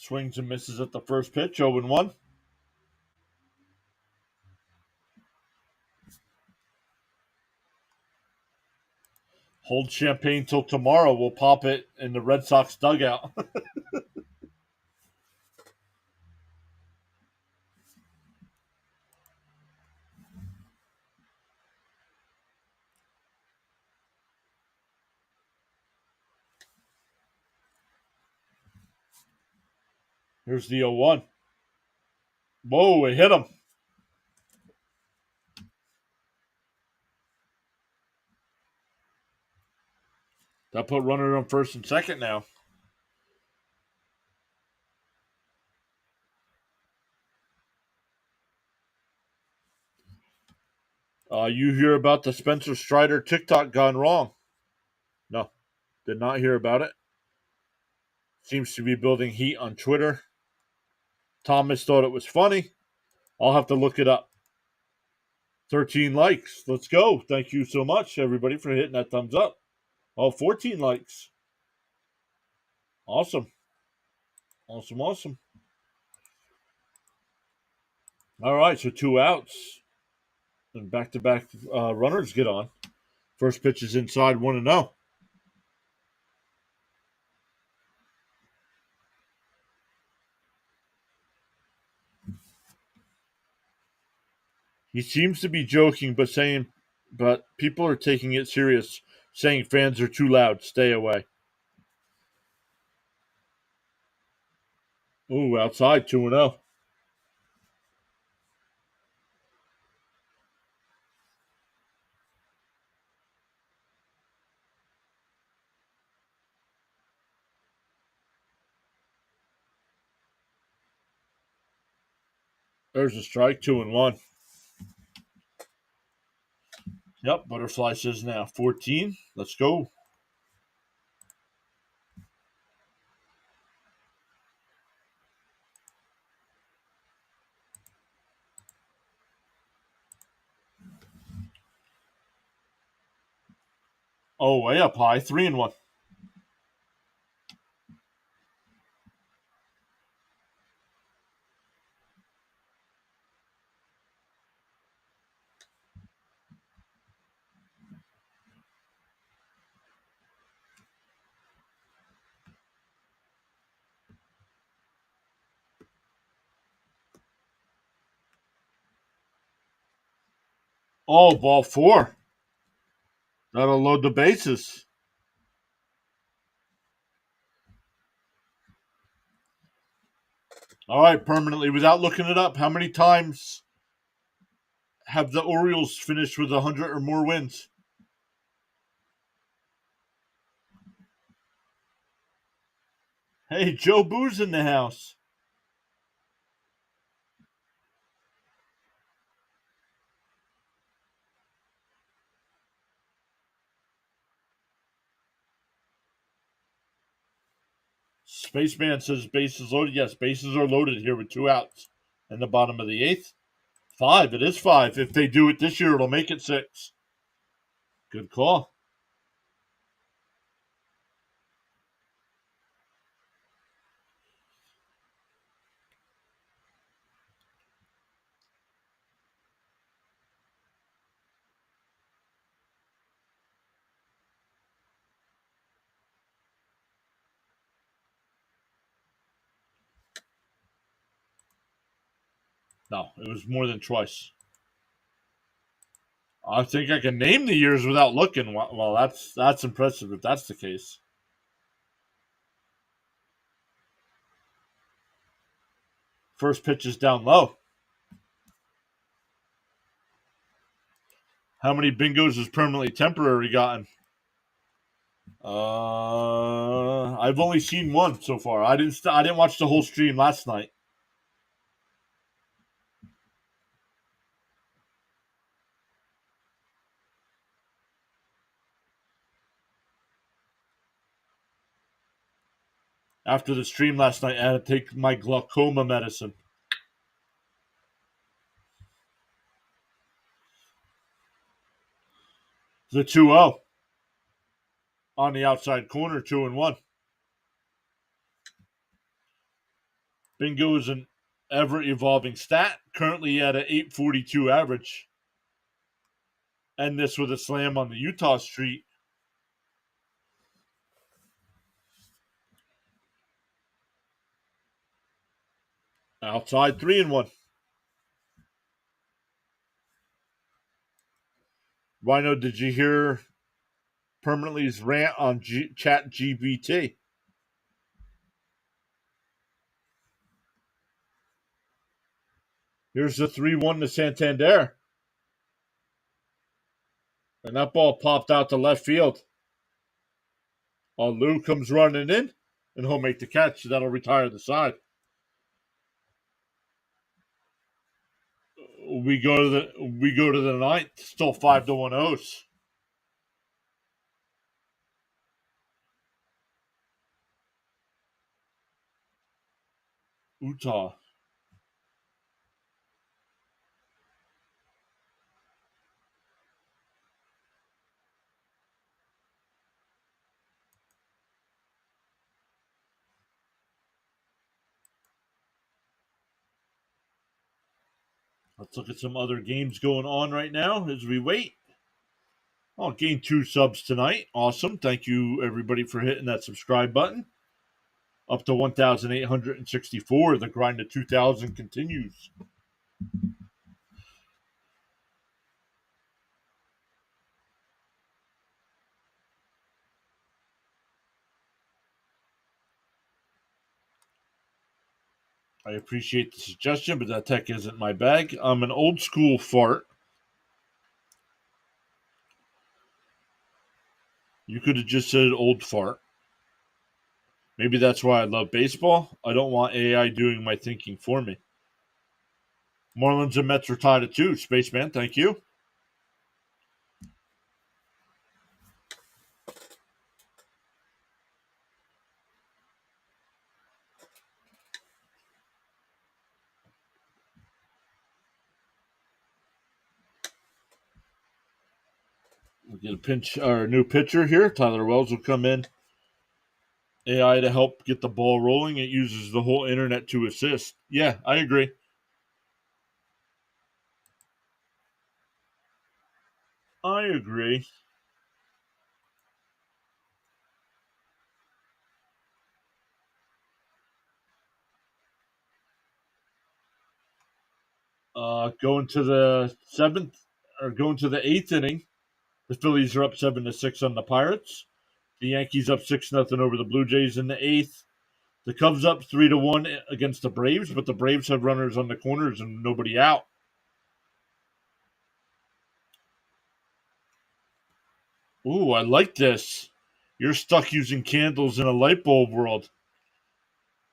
Swings and misses at the first pitch, 0-1. Hold champagne till tomorrow. We'll pop it in the Red Sox dugout. Here's the 0-1. Whoa, it hit him. That put runner on first and second now. You hear about the Spencer Strider TikTok gone wrong? No, did not hear about it. Seems to be building heat on Twitter. Thomas thought it was funny. I'll have to look it up. 13 likes. Let's go. Thank you so much, everybody, for hitting that thumbs up. Oh, 14 likes. Awesome. Awesome, awesome. All right, so 2 outs. And back-to-back runners get on. First pitch is inside, 1-0. He seems to be joking, but people are taking it serious, saying fans are too loud. Stay away. Ooh, outside, 2-0. There's a strike, 2-1. Yep, Butterfly says now 14. Let's go. Oh, way up high, 3-1. Oh, ball 4. That'll load the bases. All right, permanently, without looking it up, how many times have the Orioles finished with 100 or more wins? Hey, Joe Boo's in the house. Spaceman says bases loaded. Yes, bases are loaded here with 2 outs in the bottom of the 8th. 5. It is 5. If they do it this year, it'll make it 6. Good call. No, it was more than twice. I think I can name the years without looking. Well, that's impressive if that's the case. First pitch is down low. How many bingos has permanently temporary gotten? I've only seen one so far. I didn't watch the whole stream last night. After the stream last night, I had to take my glaucoma medicine. The 2-0 on the outside corner, 2-1. Bingo is an ever evolving stat, currently at an 842 average. And this with a slam on the Utah Street. Outside, 3-1. Rhino, did you hear Permanently's rant on Chat GBT? Here's the 3-1 to Santander. And that ball popped out to left field. Lou comes running in, and he'll make the catch. That'll retire the side. We go to the ninth. Still 5-1 O's. Utah. Let's look at some other games going on right now as we wait. I'll gain 2 subs tonight. Awesome. Thank you, everybody, for hitting that subscribe button. Up to 1,864. The grind to 2,000 continues. I appreciate the suggestion, but that tech isn't my bag. I'm an old school fart. You could have just said old fart. Maybe that's why I love baseball. I don't want AI doing my thinking for me. Marlins and Mets are tied at 2. Spaceman, thank you. We'll get a pinch or a new pitcher here. Tyler Wells will come in. AI to help get the ball rolling. It uses the whole internet to assist. Yeah, I agree. I agree. Going to the 7th or going to the 8th inning. The Phillies are up 7-6 on the Pirates. The Yankees up 6-0 over the Blue Jays in the 8th. The Cubs up 3-1 against the Braves, but the Braves have runners on the corners and nobody out. Ooh, I like this. You're stuck using candles in a light bulb world.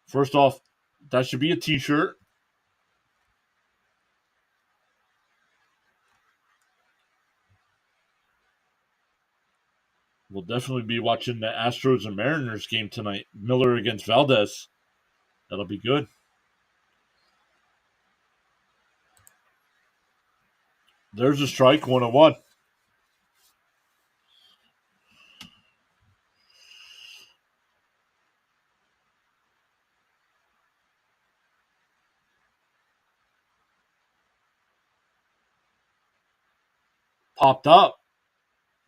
First off, that should be a t-shirt. We'll definitely be watching the Astros and Mariners game tonight. Miller against Valdez. That'll be good. There's a strike, 101. Popped up,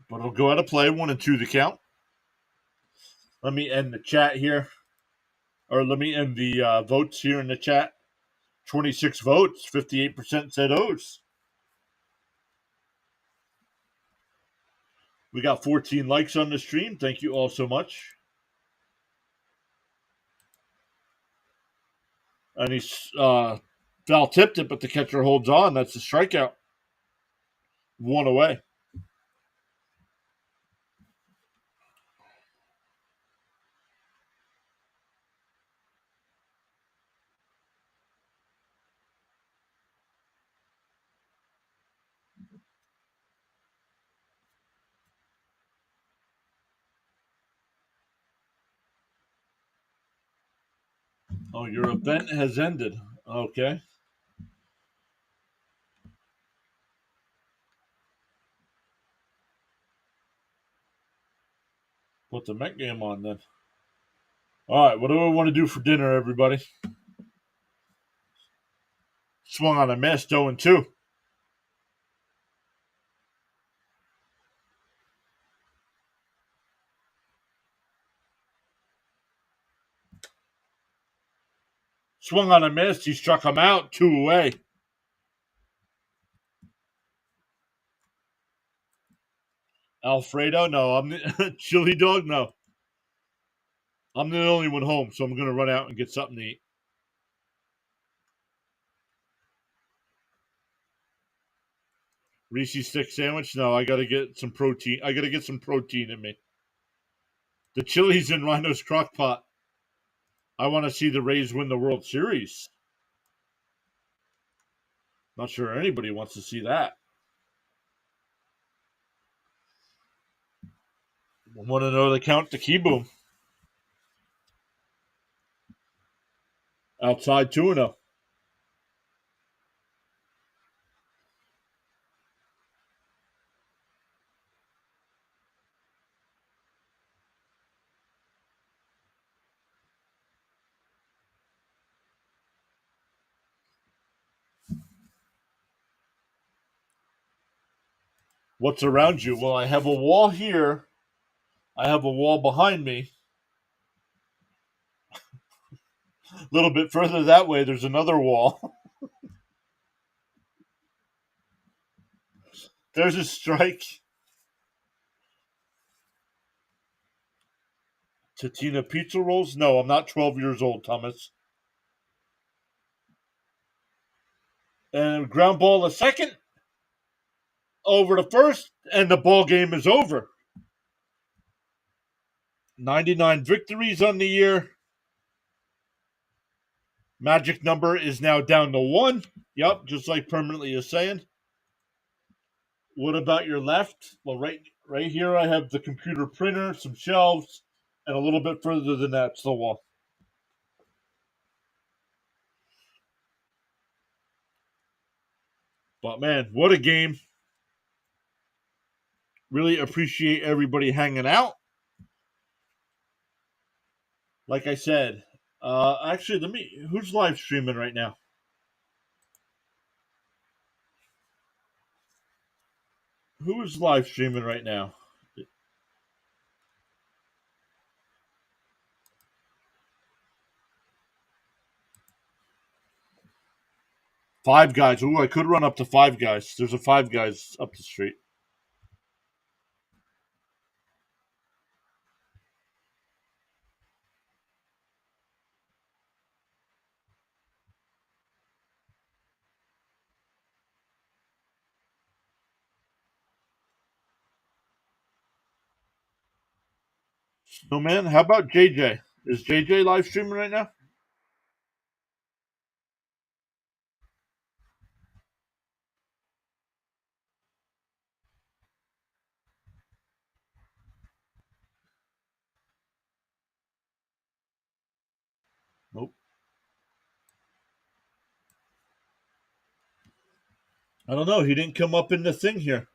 but it'll go out of play. 1-2 the count. Let me end the chat here. Or let me end the votes here in the chat. 26 votes, 58% said O's. We got 14 likes on the stream. Thank you all so much. And he's foul tipped it, but the catcher holds on. That's a strikeout. 1 away. Oh, your event has ended. Okay. Put the Met game on then. All right, what do I want to do for dinner, everybody? Swung on a miss, 0-2. Swung on a miss. He struck him out, 2 away. Alfredo, no. I'm the chili dog, no. I'm the only one home, so I'm going to run out and get something to eat. Reese's stick sandwich? No, I got to get some protein. I got to get some protein in me. The Chili's and Rhinos Crockpot. I want to see the Rays win the World Series. Not sure anybody wants to see that. Want to know the count to Kieboom. Outside 2-0. What's around you? Well, I have a wall here. I have a wall behind me. A little bit further that way, there's another wall. There's a strike. Tatina pizza rolls? No, I'm not 12 years old, Thomas. And ground ball a second over to first, and the ball game is over. 99 victories on the year. Magic number is now down to 1. Yep, just like Permanently is saying. What about your left? Well, right here I have the computer printer, some shelves, and a little bit further than that's the wall. But man, what a game. Really appreciate everybody hanging out. Like I said, actually, who's live streaming right now? Who is live streaming right now? Five Guys. Ooh, I could run up to Five Guys. There's a Five Guys up the street. Snowman, how about JJ? Is JJ live streaming right now? Nope. I don't know. He didn't come up in the thing here.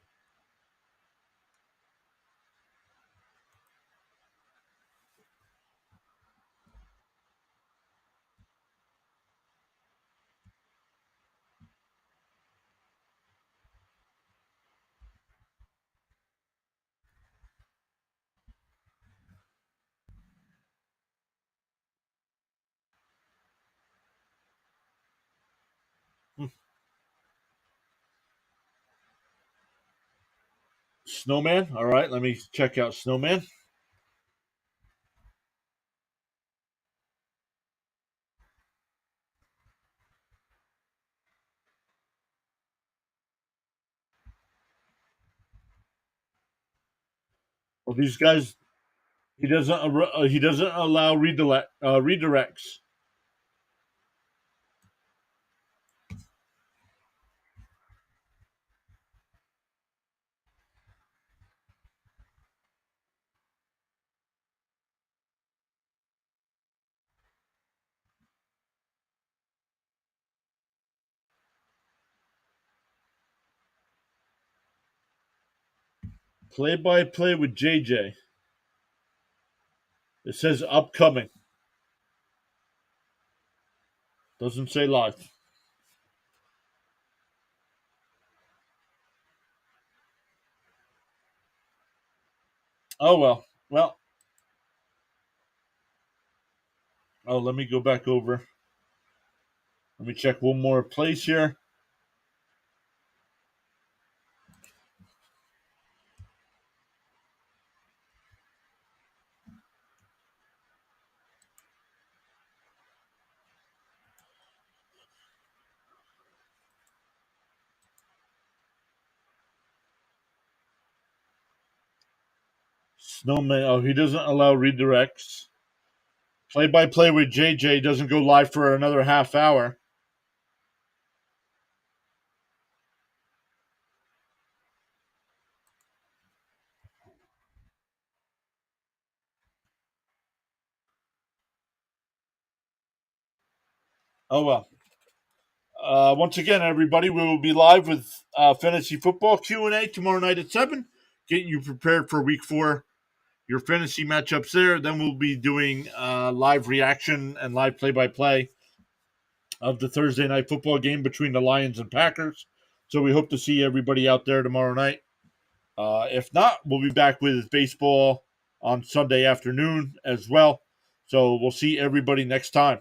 Hmm. Snowman. All right, let me check out Snowman. Well, these guys, he doesn't allow redirects. Play by play with JJ. It says upcoming. Doesn't say live. Oh well. Well. Oh, let me go back over. Let me check one more place here. Snowman. Oh, he doesn't allow redirects. Play by play with JJ doesn't go live for another half hour. Oh well. Once again, everybody, we will be live with fantasy football Q&A tomorrow night at 7, getting you prepared for week 4, your fantasy matchups there. Then we'll be doing live reaction and live play-by-play of the Thursday night football game between the Lions and Packers. So we hope to see everybody out there tomorrow night. If not, we'll be back with baseball on Sunday afternoon as well. So we'll see everybody next time.